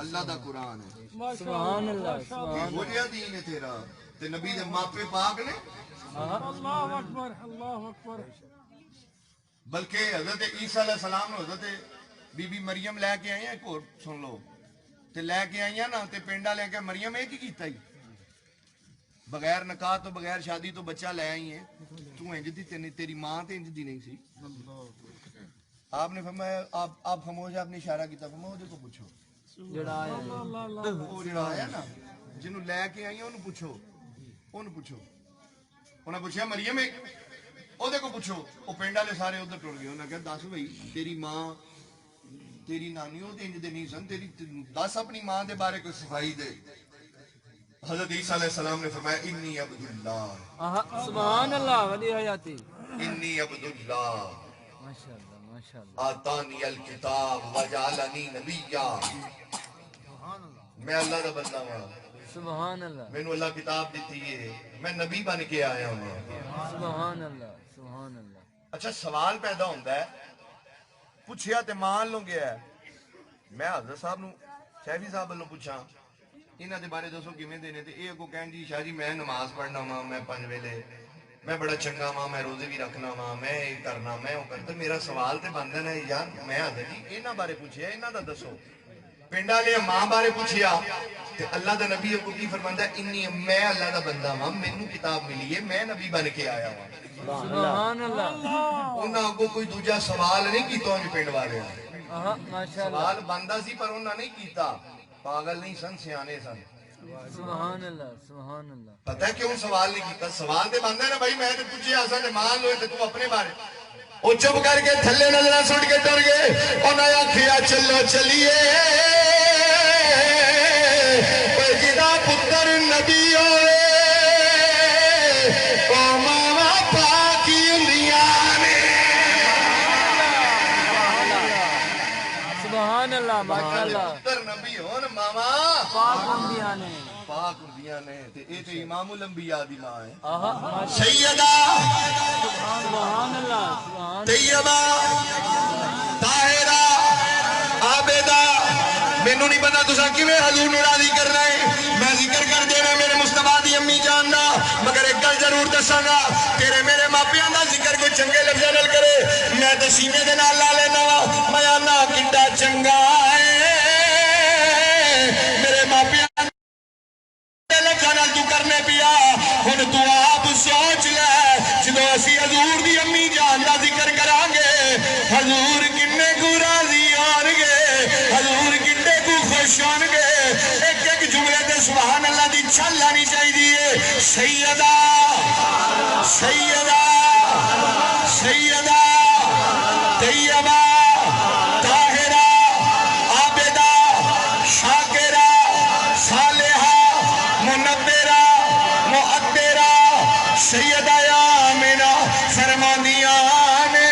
Speaker 1: اللہ دا قرآن ہے
Speaker 4: سبحان اللہ سبحان
Speaker 1: ہو جیا دین ہے تیرا تے نبی دے ماپے پاک نے
Speaker 3: اللہ اکبر اللہ اکبر
Speaker 1: بلکہ حضرت عیسیٰ علیہ السلام نے حضرت بی بی مریم لے کے آئی ہیں ایک اور سن لو تے لے کے آئی ہیں نا تے پینڈا لے کے مریم ایک ہی کیتا ہی بغیر نکاح تو بغیر شادی تو بچہ لے آئی ہیں تو انج دی تیری ماں تے انج دی نہیں سی آپ نے فرمایا آپ خاموش آپ نے اشارہ کیتا فرمایا وہ کو پوچھو
Speaker 4: جڑا آیا
Speaker 1: وہ جڑا آیا نا جنوں لے کے آئی ہیں انہوں پوچھو انہیں پوچھا مریم او دے کو پوچھو وہ پنڈ والے سارے ادھر ٹر گئے انہیں کہا دس بھائی تیری ماں تیری نانی وہ انج دے نہیں سن تیری دس اپنی ماں دے بارے کوئی صفائی دے حضرت عیسیٰ علیہ السلام نے فرمایا انی عبداللہ
Speaker 4: سبحان اللہ ولی حیاتی
Speaker 1: انی عبداللہ
Speaker 4: ماشاءاللہ ماشاءاللہ
Speaker 1: آتانی الکتاب وجعلنی نبیہ میں اللہ دا بندہ ہوں
Speaker 4: سبحان اللہ
Speaker 1: میں نے اللہ کتاب دیتی ہے میں نبی بن کے آیا ہوں
Speaker 4: سبحان اللہ سبحان اللہ
Speaker 1: اچھا سوال پیدا ہوتا ہے پوچھیا تے مان لو گیا ہے میں حضرت صاحب نو شیفی صاحب والوں پوچھا انہاں دے بارے دسو کیویں دے نے تے اے اگوں کہن جی شاہ جی میں نماز پڑھنا وا میں 5 ویلے میں بڑا چنگا وا میں روزے بھی رکھنا وا میں اے کرنا میں او کرتا میرا سوال تے بندا ہے یار میں حضرت جی انہاں بارے پوچھیا انہاں دا دسو پنڈ والے ماں بارے پوچھیا تے اللہ دا نبی کو کی فرماندا ہے انی میں اللہ دا بندہ وا مینوں کتاب ملی ہے میں نبی بن کے آیا وا
Speaker 4: سبحان اللہ
Speaker 1: انہاں کو کوئی دوجا سوال نہیں کیتا ان پنڈ والے
Speaker 4: ماشاءاللہ
Speaker 1: سوال بندا سی پر انہاں نہیں کیتا پاگل نہیں سن سیانے سن
Speaker 4: سبحان اللہ سبحان اللہ
Speaker 1: پتہ ہے کیوں سوال نہیں کیتا سوال تے بندا ہے نا بھائی میں تے پوچھیا اساں تے مان لو تے تو اپنے بارے او چپ کر کے تھلے نظراں سٹ کے ٹر گئے انہاں آکھیا چلو چلیے کوئی جدا پتر نبی ہوئے او ماما پاکی ہندیاں نے
Speaker 4: سبحان اللہ ماشاءاللہ
Speaker 1: پتر نبی ہون ماما
Speaker 4: پاک انبیاء نے
Speaker 1: پاک ہندیاں نے تے اے تے امام الانبیاء دی ماں ہے
Speaker 4: ماشاءاللہ
Speaker 1: سیدہ
Speaker 4: سبحان اللہ سبحان
Speaker 1: طیبہ طاہرہ عابدہ مینوں نہیں پتا تساں کیویں حضور نوں راضی کرنا ہے میں ذکر کر دینا میرے مصطفیٰ دی امی جان دا مگر ایک گل ضرور دساں گا تیرے میرے ماپیاں دا ذکر کوئی چنگے لفظاں نال کرے میں تے سینے دے نال لا لینا وا میں آنا کڈا چنگا ہے میرے ماپیاں لفظاں نال تو کرنے پیا ہن تو آپ سوچ لے جدوں اسی حضور دی امی جان دا ذکر کران گے حضور کنے کو راضی ہون گے حضور کنے کو خوش ہون گے ایک ایک جملے تے سبحان اللہ دی چھل آنی چاہیے سیدہ سیدہ سیدہ طیبہ طاہرہ عابدہ شاکرہ صالحہ منبرہ مؤدرہ سیدہ آمنہ فرماندیاں نے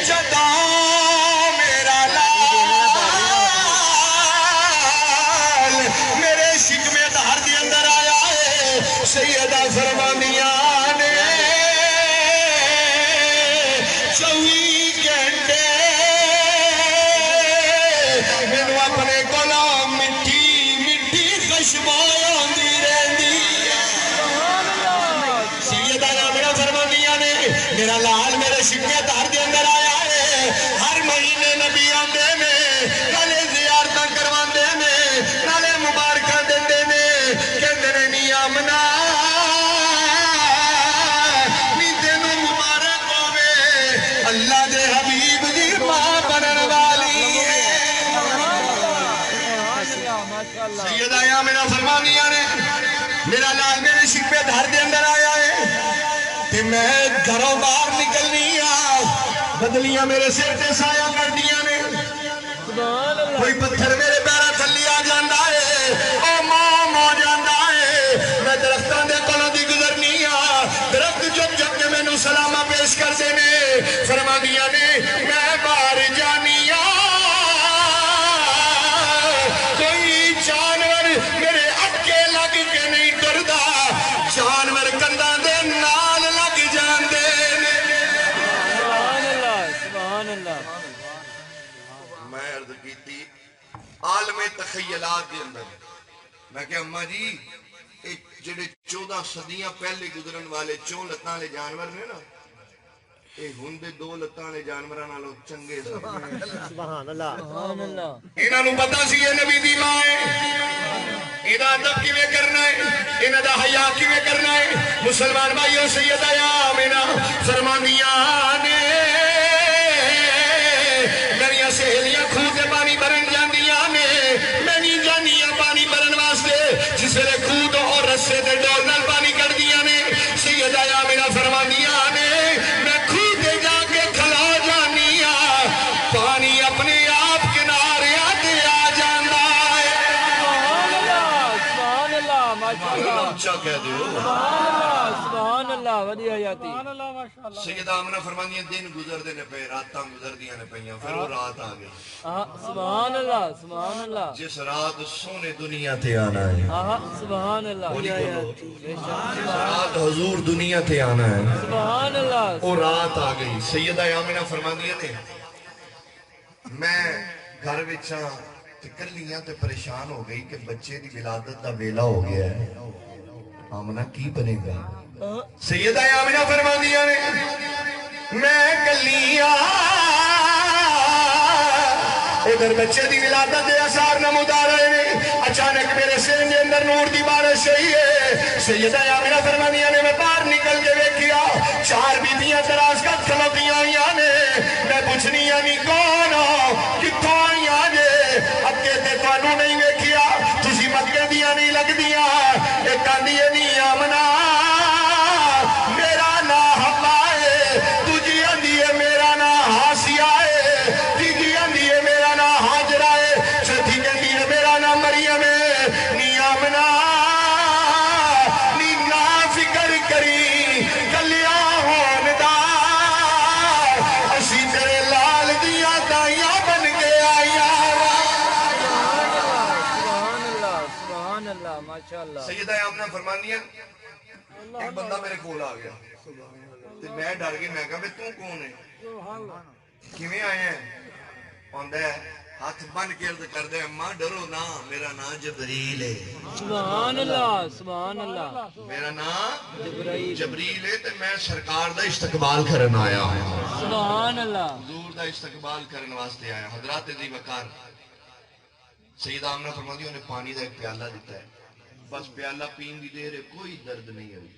Speaker 1: جدا میرا لال میرے شکم دھار دی اندر آیا ہے سیدہ فرماندیاں نے 24 گھنٹے مینوں اپنے کولوں مٹھی مٹھی خوشبو آندی رہندی سیدہ آمنہ فرماندیاں نے میرا لال میرے شکم دھار دے اندر آیا ہے ہر مہینے نبی آندے نے نالے زیارتاں کرواندے نے نالے مبارکاں دیندے نے کہندے نے نی آمنہ نی تینوں مبارک ہوے اللہ دے حبیب دی ماں بنن والی ہے
Speaker 4: ماشاءاللہ
Speaker 1: سیدہ آمنہ فرماندیاں نے میرا لال میرے شکم دھار دے اندر آیا ہے تے میں گھروں باہر نکلنی بدلیاں میرے سر تے سایہ کر دیا نے
Speaker 4: سبحان اللہ
Speaker 1: کوئی پتھر میرے پیرا تھلی آ جاندہ ہے او موم ہو جاندہ ہے میں درختان دے کولوں دی گزرنی درخت جب جب کے میں نو سلامہ پیش کر دینے فرما دیا نے میں باہر جانی کوئی جانور میرے اٹکے لگ کے نہیں ڈردا جانور کنداں دے نال لگ جاندے نے
Speaker 4: سبحان اللہ سبحان اللہ
Speaker 1: میں عرض کی تھی عالم تخیلات کے اندر میں کہ اماں جی جڑے 14 صدیاں پہلے گزرن والے 4 لتاں والے جانور نے نا اے ہوندے 2 لتاں والے جانوراں نالوں چنگے سن
Speaker 4: سبحان اللہ سبحان اللہ
Speaker 1: انہاں نوں پتہ سی یہ نبی دی ماں ہے انہاں ادب کیویں کرنا ہے انہاں دا حیا کیویں کرنا ہے مسلمان بھائیو سیدہ آمنہ فرماندیاں نے میری سہیلیاں کھو تے پانی بھرن جاندیاں نے میں نہیں جانیاں پانی بھرن واسطے جس ویلے خود اور رسے تے ڈول نال پانی کڈدیاں نے سیدہ آمنہ فرماندیاں نے میں خود تے جا کے کھلا جانیاں پانی اپنے آپ کنارے تے آ جاندا ہے
Speaker 4: سبحان اللہ ماشاءاللہ
Speaker 1: اونچا کہہ دیو
Speaker 4: سبحان اللہ ودیا یاتی
Speaker 3: سبحان اللہ ماشاءاللہ
Speaker 1: سیدہ آمنہ فرماندیاں دن گزردے نے پے راتاں گزردیاں نے پئیاں پھر وہ رات آ گئی
Speaker 4: سبحان اللہ سبحان اللہ
Speaker 1: جس رات سونے دنیا تے آنا ہے
Speaker 4: سبحان اللہ
Speaker 1: جس رات حضور دنیا تے آنا ہے
Speaker 4: سبحان اللہ
Speaker 1: وہ رات آ گئی سیدہ آمنہ فرماندیاں نے میں گھر وچاں تے کلیاں تے پریشان ہو گئی کہ بچے دی ولادت دا ویلا ہو گیا ہے آمنہ کی بنے گا سیدہ آمنہ فرماندیاں نے میں کلیاں ادھر بچے دی ولادت دے اثار نمودار رہے نے اچانک میرے سین دے اندر نور دی بارش ہوئی ہے سیدہ آمنہ فرماندیاں نے میں باہر نکل کے ویکھیا 4 بیبیاں دراز کا کھلوتیاں آئیاں نے میں پوچھنی نہیں کون ہو کتھوں آئیاں جے اگے تے تانوں نہیں ویکھیا تسی مکے دیاں نہیں لگدیاں ایک آندی نہیں آمنہ میرا نام حوا ہے تجھی آندی ہے میرا نام حاسیہ ہے تیجی آندی ہے میرا نام حاجرہ ہے چوتھی کہندی ہے میرا نام مریم ہے نی آمنہ نی نا فکر کری کلیا ہون دا اسی تیرے لال دیاں دائیاں بن کے آئیاں
Speaker 4: سبحان اللہ ماشاءاللہ
Speaker 1: سیدہ آمنہ فرماندیاں ایک بندہ میرے کول آ گیا تے میں ڈر گئی میں کہا بے تو کون ہے کیویں آئے ہیں آندا ہے ہاتھ بن کے عرض کردے اماں ڈرو نہ میرا نام جبریل ہے
Speaker 4: سبحان اللہ سبحان اللہ
Speaker 1: میرا نام جبریل ہے تے میں سرکار دا استقبال کرن آیا ہوں
Speaker 4: سبحان اللہ
Speaker 1: حضور دا استقبال کرن واسطے آیا حضرات دی وقار سیدہ آمنہ فرماندی انہیں پانی دا ایک پیالہ دیتا ہے بس پیالہ پین دی دیر ہے کوئی درد نہیں ہوئی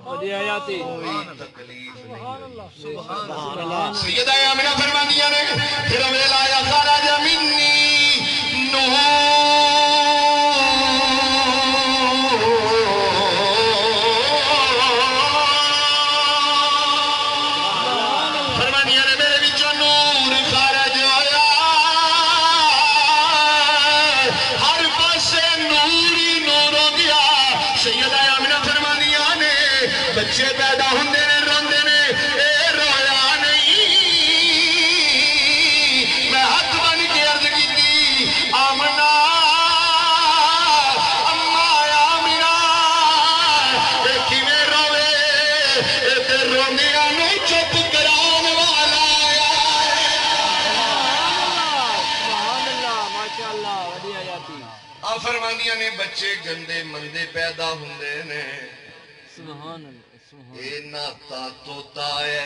Speaker 4: ودیا یاتی
Speaker 1: کوئی تکلیف نہیں ہوئی
Speaker 4: سبحان اللہ
Speaker 1: سیدہ آمنہ فرماندیاں نے پھر ویلا آیا خرج منی نور فرماندیاں نے میرے وچوں نور خارج ہویا ہر پاسے نور ہی نور ہو گیا سیدہ آمنہ فرماندیاں نے بچے پیدا ہوندے نے روندے نے اے رویا نہیں میں ہاتھ بن کے عرض کیتی آمنہ اماں آمنہ اے کیویں روے اے تے روندیاں نوں چپ کراون والا آیا
Speaker 4: سبحان اللہ ماشاءاللہ ودیا یاتی
Speaker 1: آ فرماندیاں نے بچے گندے مندے پیدا ہوندے نے
Speaker 4: سبحان اللہ سبحان
Speaker 1: اے ناتا توتا ہے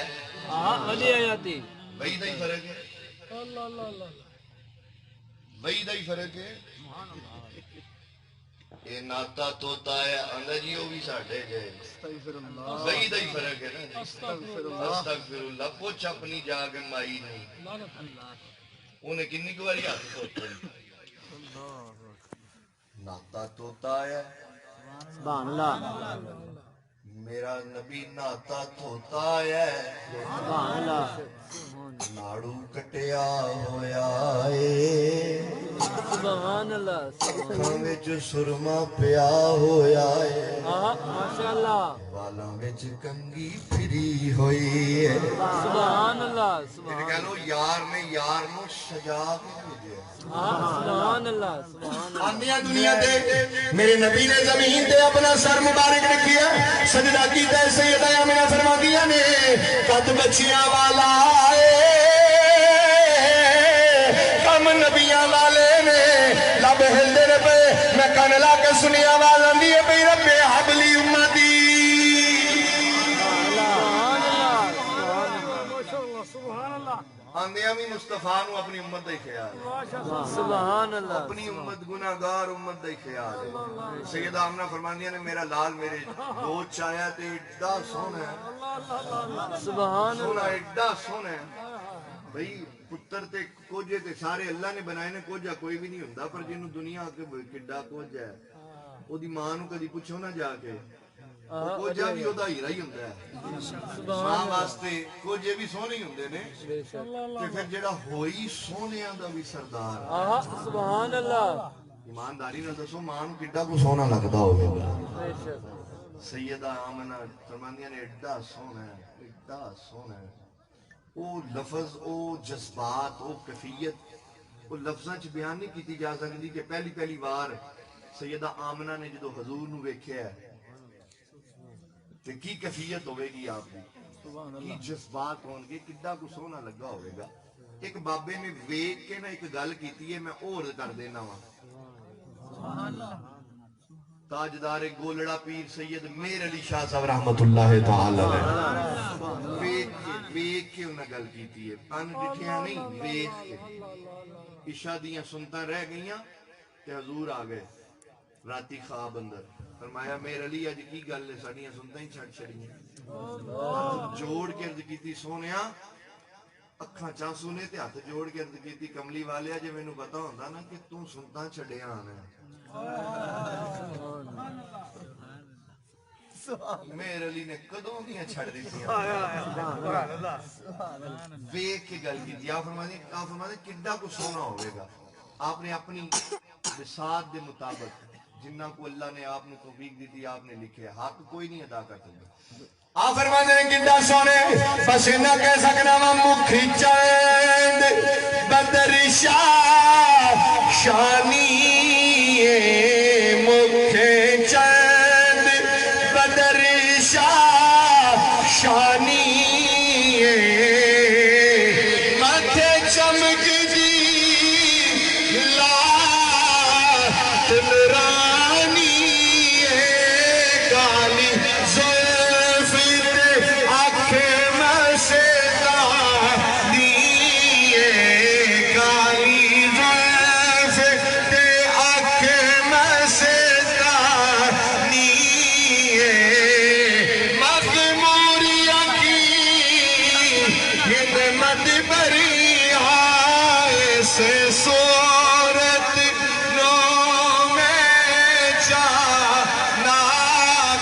Speaker 4: ودیا یاتی
Speaker 1: بھئی دا ہی فرق ہے
Speaker 3: اللہ اللہ اللہ
Speaker 1: بھئی دا ہی فرق ہے اے ناتا توتا ہے اندر جی وہ بھی ساڑھے گئے بھئی دا ہی فرق ہے نا استغفر اللہ پوچھ اپنی جاگ مائی نہیں انہیں کنی کواری ہاتھ توتا ہے ناتا توتا ہے
Speaker 4: سبحان اللہ
Speaker 1: میرا نبی ناتا توتا ہے
Speaker 4: سبحان اللہ
Speaker 1: ناڑو کٹیا ہویا ہے
Speaker 4: سبحان اللہ
Speaker 1: اکھاں وچ سرما پیا ہویا ہے
Speaker 4: ماشاءاللہ
Speaker 1: والاں وچ کنگھی پھری ہوئی ہے
Speaker 4: سبحان اللہ
Speaker 1: یہ کہہ لو یار نے یار نو سجا کے بھیجیا
Speaker 4: سبحان اللہ سبحان اللہ
Speaker 1: آندیاں دنیا دے میرے نبی نے زمین تے اپنا سر مبارک رکھیا سجدہ کیتا ہے سیدہ آمنہ فرماندیاں نے قد بچیاں والا آئے کم
Speaker 5: نبیاں والے نے لب ہلدے نے پے میں کن لا کے سنی آواز آندی ہے پئی رب حبلی امتی آندیاں بھی مصطفیٰ نو اپنی امت دا ہی خیال
Speaker 4: سبحان اللہ
Speaker 5: اپنی امت گناہگار امت دا ہی خیال ہے سیدہ آمنہ فرماندیاں نے میرا لال میرے گود چایا تے ایڈا سونا ہے
Speaker 4: سبحان
Speaker 5: سونا ایڈا سونا ہے بھئی پتر تے کوجے تے سارے اللہ نے بنائے نے کوجا کوئی بھی نہیں ہوندا پر جنوں دنیا کے کڈا کوجا ہے او دی ماں نو کدی پوچھو نہ جا کے کوجا بھی اودا ہیرا ہی ہوندا ہے ماں واسطے کوجے بھی سونے ہی ہوندے نے تے پھر جڑا ہوئی سونیاں دا بھی سردار
Speaker 4: سبحان اللہ
Speaker 5: ایمانداری نال دسو ماں نو کڈا کو سونا لگدا ہوے گا سیدہ آمنہ فرماندیاں نے ایڈا سونا ہے او لفظ او جذبات او کیفیت او لفظاں چ بیان نہیں کیتی جا سکتی کہ پہلی بار سیدہ آمنہ نے جدو حضور نو ویکھیا ہے تے کی کیفیت ہوے گی آپ کی کی جذبات ہون گے کڈا کو سونا لگا ہوے گا ایک بابے نے ویکھ کے نا ایک گل کیتی ہے میں اور کر دینا وا تاجدار گولڑا پیر سید میر علی شاہ صاحب رحمت اللہ تعالی علیہ ویکھ کے انہاں گل کیتی ہے ان ڈٹھیاں نہیں ویکھ کے عشاء دیاں سنتاں رہ گئیاں تے حضور آ گئے راتی خواب اندر فرمایا میر علی اج کی گل ہے ساڈیاں سنتاں ہی چھڑ چھڑیاں جوڑ کے عرض کیتی سونیا اکھاں چانسو نے تے ہاتھ جوڑ کے عرض کیتی کملی والیا جے مینوں پتہ ہوندا نا کہ تو سنتاں چھڈیاں آنا میرے علی نے کدوں دیاں چھڑ دیتیاں ویکھ کے گل کی آپ فرماتے کڈا کو سونا ہوئے گا آپ نے اپنی بساط دے مطابق جنہ کو اللہ نے آپ نے توفیق دی تھی آپ نے لکھے حق کوئی نہیں ادا کر سکتا آپ فرماتے ہیں کڈا سونے بس نہ کہہ سکنا وا مکھی چند بدر شاہ شانی مکھی چند بدر شاہ شانی ماتھے چمک دی لات نورانی کالی زلف تے آنکھیں مسدانی کالی زلف تے آنکھیں مسدانی مغموریہ کی خدمت بری آئے سے صورت نو میں جانا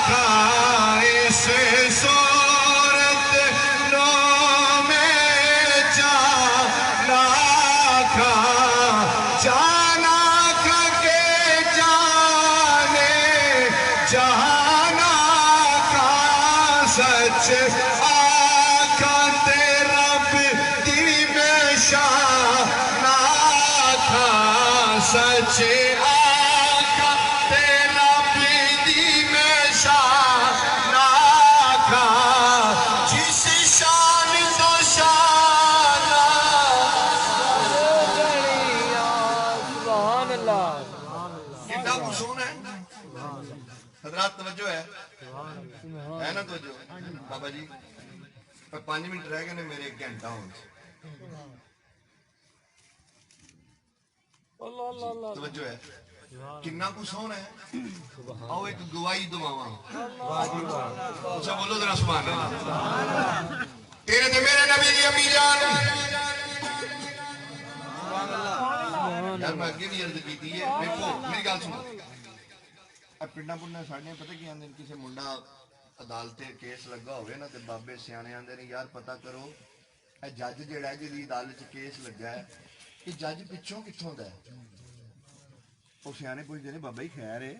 Speaker 5: کھائے سے صورت نو میں جانا کھا جانا کھا کے جانے جہانا کا سچ آقا تے رب دی میں شانا کھا سچ آقا تے رب دی میں شانا کھا جس شان تو شانا
Speaker 4: سبحان اللہ
Speaker 5: کتنا کچھ سونا ہے حضرات توجہ ہے نا توجہ بابا جی 5 منٹ رہ گئے نے میرے 1 گھنٹہ ہوں توجہ ہے کتنا کچھ سونا ہے آؤ ایک گواہی دعاواں اچھا بولو ذرا سبحان اللہ تیرے تے میرے نبی دی امی جان یار میں اگے بھی عرض کیتی ہے دیکھو میری گل سنو پنڈا پنڈا ساڈے پتہ کی آندے کسے منڈا عدالتے کیس لگا ہوئے نا تے بابے سیانے آندے نے یار پتہ کرو اے جج جیڑا ہے جی عدالت چ کیس لگا ہے یہ جج پچھوں کتھوں دا ہے وہ سیانے پوچھتے ہیں بابا ہی خیر ہے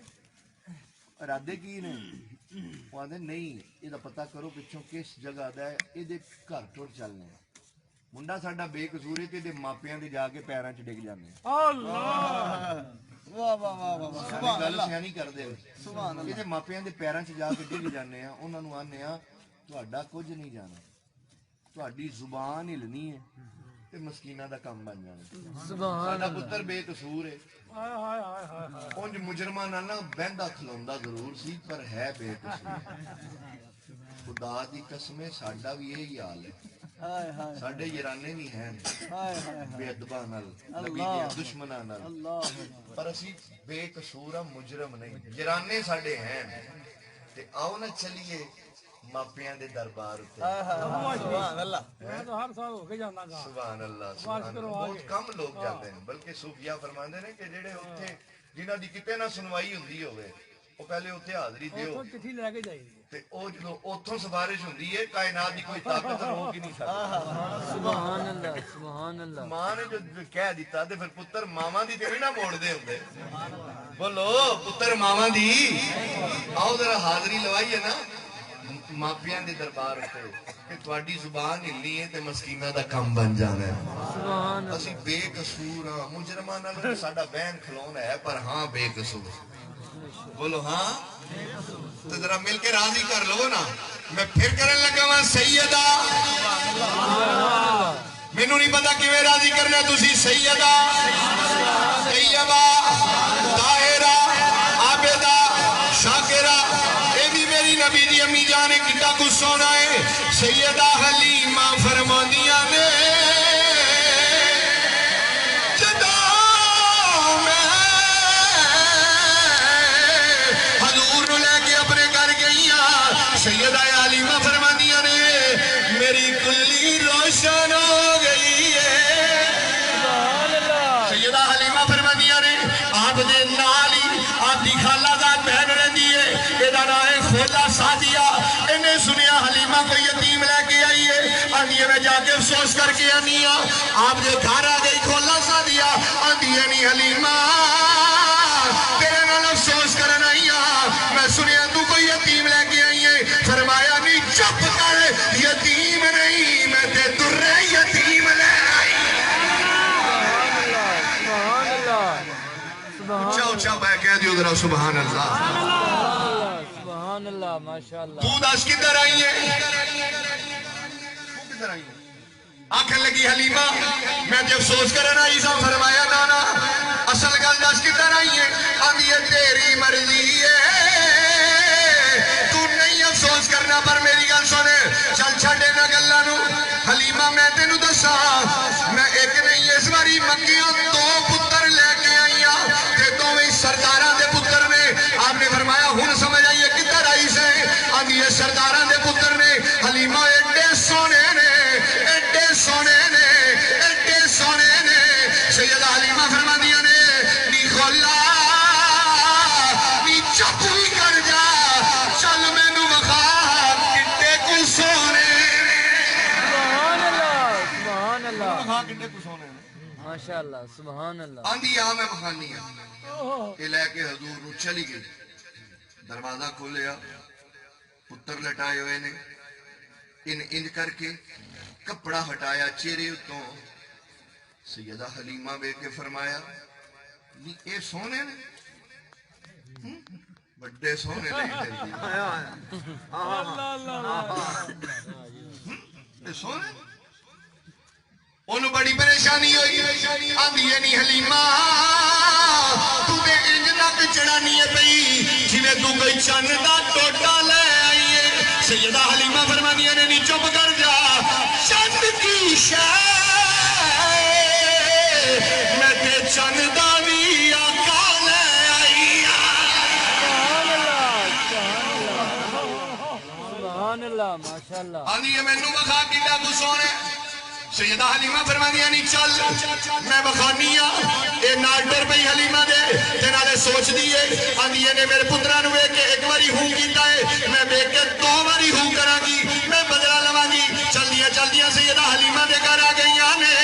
Speaker 5: ارادے کی نے وہ آدھے نہیں یہ پتہ کرو پچھوں کس جگہ دا ہے یہ گھر ٹر چلنے منڈا ساڈا بے قصور ہے تے ماپیاں دے جا کے پیراں چ ڈگ جاندے گل سیانی کردے یہ ماپیاں دے پیراں چ جا کے ڈگ جانے ہیں انہاں نوں آنے ہاں تہاڈا کچھ نہیں جانا تہاڈی زبان ہلنی ہے تے مسکیناں دا کم بن جانا
Speaker 4: سبحان
Speaker 5: ساڈا پتر بے قصور ہے
Speaker 3: ہائے ہائے ہائے ہائے ہائے
Speaker 5: اونج مجرماں نال نہ بہندا کھلوندا ضرور سی پر ہے بے قصور خدا دی قسم ساڈا بھی یہی حال ہے
Speaker 4: ہائے ہائے
Speaker 5: ساڈے یارانے بھی ہیں
Speaker 4: ہائے ہائے
Speaker 5: بے ادباں نال نبی دے دشمناں نال
Speaker 4: اللہ
Speaker 5: پر اسی بے قصور مجرم نہیں یارانے ساڈے ہیں تے آؤ نہ چلیے ماپیاں دے دربار تے
Speaker 4: سبحان اللہ
Speaker 3: میں تو ہر سال ہو کے جانا گا
Speaker 5: سبحان اللہ سبحان اللہ بہت کم لوگ جاتے ہیں بلکہ صوفیاء فرماندے نے کہ جڑے اوتھے جنہاں دی کتے نہ سنوائی ہوندی ہوے او پہلے اوتھے حاضری دیو
Speaker 3: تو چٹھی لے کے جائیے
Speaker 5: تے او جدوں اوتھوں سفارش ہوندی ہے کائنات دی کوئی طاقت روک ہی نہیں سکتی
Speaker 4: سبحان اللہ سبحان اللہ
Speaker 5: ماں نے جو کہہ دیتا تے پھر پتر ماواں دی تے نہیں نہ موڑ دے ہوندے بولو پتر ماواں دی آؤ ذرا حاضری لوائیے نا ماپیاں دے دربار تے کہ تواڈی زبان ہلنی ہے تے مسکیناں دا کم بن جانا ہے
Speaker 4: سبحان اللہ
Speaker 5: اسی بے قصور ہاں مجرماں نال ساڈا بہن کھلون ہے پر ہاں بے قصور بولو ہاں تو ذرا مل کے راضی کر لو نا میں پھر کرن لگا وا سیدہ مینوں نہیں پتا کیویں راضی کرنا تسی سیدہ طیبہ طاہرہ عابدہ شاکرہ اے بھی میری نبی دی امی جان نے کتا کچھ سونا ہے سیدہ حلیمہ فرماندیاں نے جدا میں حضور نو لے کے اپنے گھر گئیاں سیدہ حلیمہ فرماندیاں نے میری کلی روشن ہو گئی ہے سیدہ حلیمہ فرماندیاں نے آپ دے نال ہی آپ دی خالہ ذات بہن رہندی ہے ایدا نام ہے خولا سعدیہ انہیں سنیا حلیمہ کو یتیم لے کے آئی ہے آندھی میں جا کے افسوس کر کے آنی آپ دے گھر آ گئی خولا سعدیہ آندھی نہیں حلیمہ تیرے نال افسوس کرنا ہی میں سنیا تو کوئی یتیم لے کے آئی ہے فرمایا نہیں چپ کر یتیم نہیں میں تے درے یتیم لے آئی
Speaker 4: سبحان اللہ
Speaker 5: اچھا اچھا میں کہہ دیو ذرا سبحان اللہ
Speaker 4: سبحان اللہ ماشاءاللہ
Speaker 5: تو دس کدھر آئی ہے آنکھیں لگی حلیمہ میں جب افسوس کرنا عیسیٰ فرمایا نانا اصل گل دس کدھر آئی ہے آندھی ہے تیری مرضی ہے تو نہیں افسوس کرنا پر میری گل سنے چل چھڑے نہ گلاں نو حلیمہ میں تینوں دسا میں ایک نہیں اس باری منگیاں دو پتر لے کے آئی تے دوویں سرداراں دے پتر نے آپ نے فرمایا ہن سمجھ آئیے کدھر آئی سے آندھی ہے سرداراں دے پتر نے حلیمہ ایڈے سونے نے ایڈے سونے نے ایڈے سونے نے سیدہ حلیمہ فرماندیاں نے نی خولا نی چپ ہی کر جا چل مینوں وخا کتے کو سونے
Speaker 4: سبحان اللہ سبحان اللہ
Speaker 5: وخا کتے کو سونے
Speaker 4: ماشاءاللہ سبحان اللہ
Speaker 5: آندھی آ میں بخانی ہوں یہ لے کے حضور رو چلی گئی دروازہ کھولیا پتر لٹائے ہوئے نے ان کر کے کپڑا ہٹایا چہرے اتوں سیدہ حلیمہ بے کے فرمایا اے سونے نے بڑے سونے نے اے سونے انہوں بڑی پریشانی ہوئی آندھی ہے نہیں حلیمہ تو دے انج نک چڑھانی ہے پئی جویں تو کوئی چند دا ٹوٹا لے آئی ہے سیدہ حلیمہ فرماندیاں نے نہیں چپ کر جا چند کی شے میں تے چند دا وی آقا لے آئی
Speaker 4: سبحان اللہ ماشاءاللہ
Speaker 5: آندھی ہے مینوں بخا کیڑا کو سونے سیدہ حلیمہ فرماندیاں نہیں چل میں بخانی اے نال ٹر پئی حلیمہ دے تے نالے سوچ دیے آندھی نے میرے پتراں نوں ویکھ کے ایک واری ہوں کیتا ہے میں ویکھ کے دو واری ہوں کراں گی میں بدلا لواں گی چلدیاں سیدہ حلیمہ دے گھر آ گئیاں نے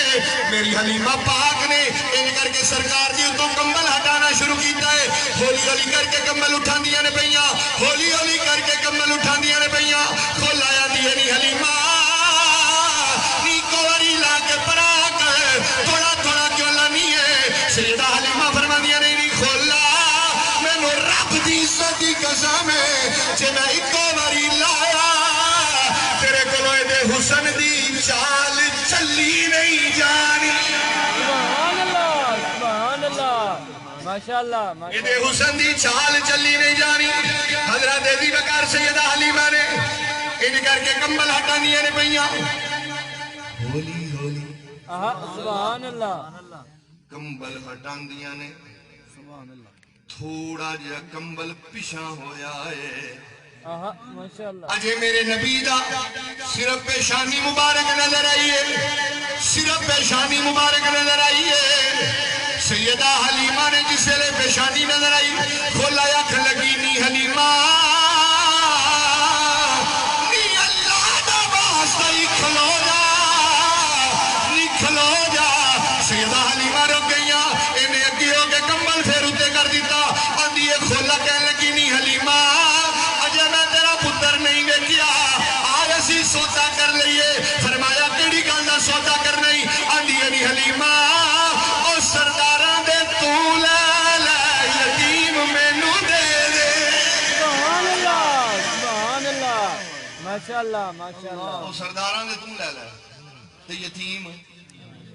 Speaker 5: میری حلیمہ پاک نے ان کر کے سرکار دی اتوں کمبل ہٹانا شروع کیتا ہے ہولی ہولی کر کے کمبل اٹھاندیاں نے پئیاں ہولی ہولی کر کے کمبل اٹھاندیاں نے پئیاں کھول آیا دی نہیں حلیمہ تھوڑا تھوڑا کیوں لانی ہے سیدہ حلیمہ فرماندیاں نے نہیں کھولا مینوں رب دی عزت دی قسم ہے جے میں اکو واری لایا تیرے کولوں دے حسن دی چال چلی نہیں نہیں جانی
Speaker 4: سبحان اللہ ماشاءاللہ
Speaker 5: یہ حسن دی چال چلی نہیں جانی حضرت ابی بکر سیدہ حلیمہ نے ان کر کے کمبل ہٹانیاں نے پئیاں ہولی ہولی
Speaker 4: سبحان اللہ
Speaker 5: کمبل ہٹان دیاں نے تھوڑا جا کمبل پیشاں ہویا ہے
Speaker 4: ماشاءاللہ
Speaker 5: اجے میرے نبی دا صرف پیشانی مبارک نظر آئیے صرف پیشانی مبارک نظر آئیے سیدہ حلیمہ نے جس لئے پیشانی نظر آئی کھولا یک لگی نی حلیمہ نی اللہ دا واسطہ ہی کھلو جا نی کھلو جا سیدہ حلیمہ رک گئیاں انہیں اگی ہو کے کمبل پھر اتے کر دیتا اور یہ کھولا کہنے لگی نی حلیمہ اجے میں تیرا پتر نہیں دیکھیا آج اسی سوچا کر لئیے فرمایا کیڑی گل دا سوچا کر نہیں آندھی نی حلیمہ او سرداراں دے تو لے لے یتیم مینوں دے دے
Speaker 4: سبحان اللہ ماشاءاللہ ماشاءاللہ
Speaker 5: او سرداراں دے تو لے لے تے یتیم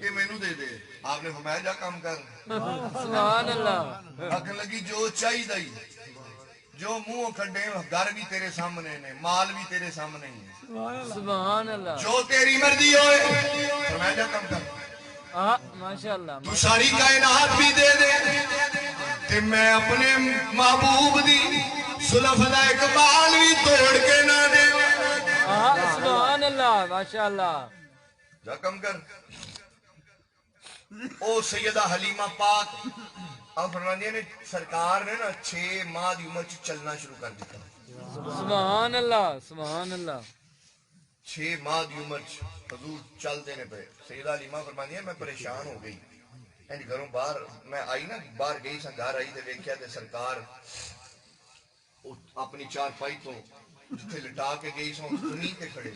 Speaker 5: کہ مینوں دے دے آپ نے فرمایا جا کام کر
Speaker 4: سبحان اللہ
Speaker 5: آکھن لگی جو چاہی دائی جو منہ کھڑے گھر بھی تیرے سامنے نے مال بھی تیرے سامنے ہیں
Speaker 4: سبحان اللہ
Speaker 5: جو تیری مرضی ہوئے فرمایا جا کام کر
Speaker 4: ماشاءاللہ
Speaker 5: تو ساری کائنات بھی دے دے تے میں اپنے محبوب دی سلفدہ اقبال بھی توڑ کے نہ دے
Speaker 4: سبحان اللہ ماشاءاللہ
Speaker 5: جا کم کر او سیدہ حلیمہ پاک اب فرماندیہ نے سرکار نے نا 6 ماہ دی عمر چلنا شروع کر دیتا
Speaker 4: سبحان اللہ سبحان اللہ
Speaker 5: 6 ماہ دی عمر حضور چل دینے پہ سیدہ حلیمہ فرماندیہ میں پریشان ہو گئی یعنی گھروں باہر میں آئی نا باہر گئی سا گھر آئی تے دیکھیا تے سرکار اپنی چار پائی تو جتھے لٹا کے گئی سا زمین تے کھڑے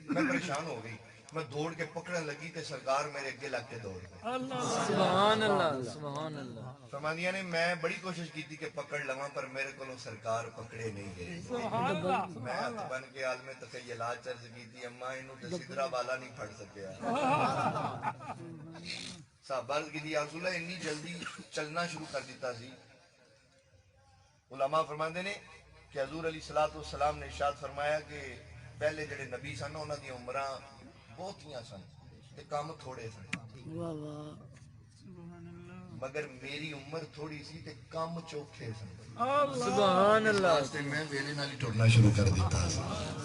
Speaker 5: میں پریشان ہو گئی میں دوڑ کے پکڑنے لگی تے سرکار میرے اگے لگ کے دوڑ گئی
Speaker 4: سبحان اللہ سبحان اللہ
Speaker 5: فرماندیہ نے میں بڑی کوشش کی تھی کہ پکڑ لواں پر میرے کو سرکار پکڑے نہیں گئے میں ہاتھ بن کے عالم تخیلات چرز کی تھی اماں انہوں تے سدرہ والا نہیں پھڑ سکیا صاحب عرض کی تھی یا رسول اللہ انی جلدی چلنا شروع کر دیتا سی علماء فرماندے نے کہ حضور علیہ السلام نے ارشاد فرمایا کہ پہلے جڑے نبی سن انہاں دی عمراں بہت ہی سن تے کام تھوڑے سن مگر میری عمر تھوڑی سی تے کام چوکھے سن
Speaker 4: سبحان اللہ
Speaker 5: تے میں ویلے نال ہی ٹرنا شروع کر دیتا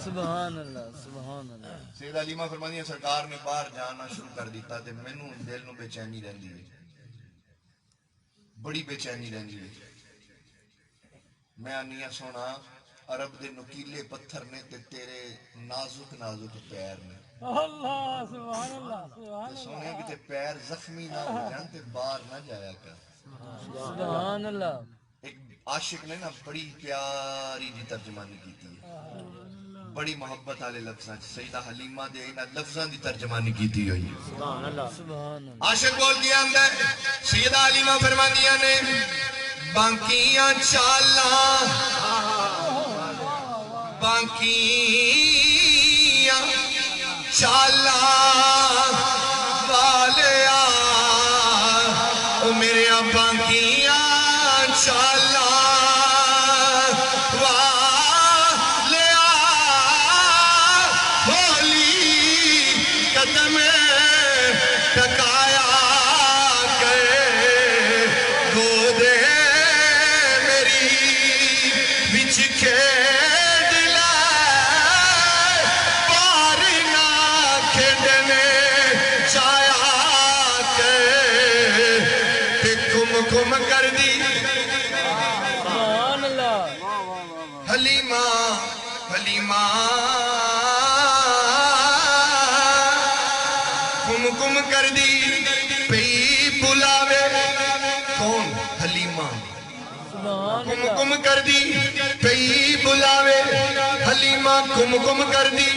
Speaker 4: سبحان اللہ سبحان اللہ
Speaker 5: سیدہ حلیمہ فرماندی ہیں سرکار نے باہر جانا شروع کر دیتا تے مینوں دل نوں بے چینی رہندی ہے بڑی بے چینی رہندی ہے میں آنیا سونا عرب دے نکیلے پتھر نے تے تیرے نازک نازک پیر نے
Speaker 3: اللہ سبحان اللہ سبحان
Speaker 5: سونے کہ تے پیر زخمی نہ ہو جان تے باہر نہ جایا کر
Speaker 4: سبحان اللہ
Speaker 5: ایک عاشق نے نا بڑی پیاری جی ترجمانی کی تھی بڑی محبت والے لفظاں سیدہ حلیمہ دے انہاں لفظاں دی ترجمانی کی تھی ہوئی
Speaker 4: سبحان اللہ سبحان اللہ
Speaker 5: عاشق بول دیا اندر سیدہ حلیمہ فرماندیاں نے بانکیاں چالاں بانکیاں چالاں والیا او میرے بانکیاں چالاں والیا ہولی قدم ٹکایا کرے گودے میری بچ کھیڈ لے پار نہ کھیڈنے چایا کرے تے کم کم کر دی
Speaker 4: سبحان اللہ
Speaker 5: حلیمہ حلیمہ کم کم کر دی پئی بلاوے کون حلیمہ
Speaker 4: سبحان
Speaker 5: کم
Speaker 4: اللہ
Speaker 5: کم کر دی پئی بلاوے حلیمہ کم کم کر دی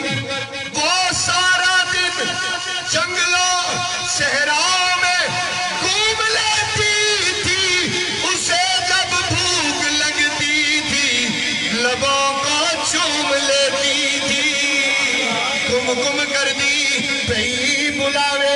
Speaker 5: وہ سارا دن جنگلوں صحراؤں میں گھوم لیتی تھی اسے جب بھوک لگتی تھی لبوں کو چوم لیتی تھی کم کم کر دی پئی بلاوے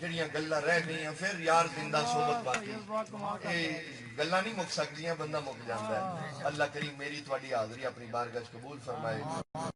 Speaker 5: ਜਿਹੜੀਆਂ ਗੱਲਾਂ ਰਹਿ ਗਈਆਂ ਫਿਰ ਯਾਰ ਜ਼ਿੰਦਾ ਸੋਬਤ ਬਾਕੀ ਇਹ ਗੱਲਾਂ ਨਹੀਂ ਮੁੱਕ ਸਕਦੀਆਂ ਬੰਦਾ ਮੁੱਕ ਜਾਂਦਾ ਹੈ ਅੱਲਾਹ ਕਰੀਮ ਮੇਰੀ ਤੁਹਾਡੀ ਹਾਜ਼ਰੀ ਆਪਣੀ ਬਾਰਗਾਹ 'ਚ ਕਬੂਲ ਫਰਮਾਏ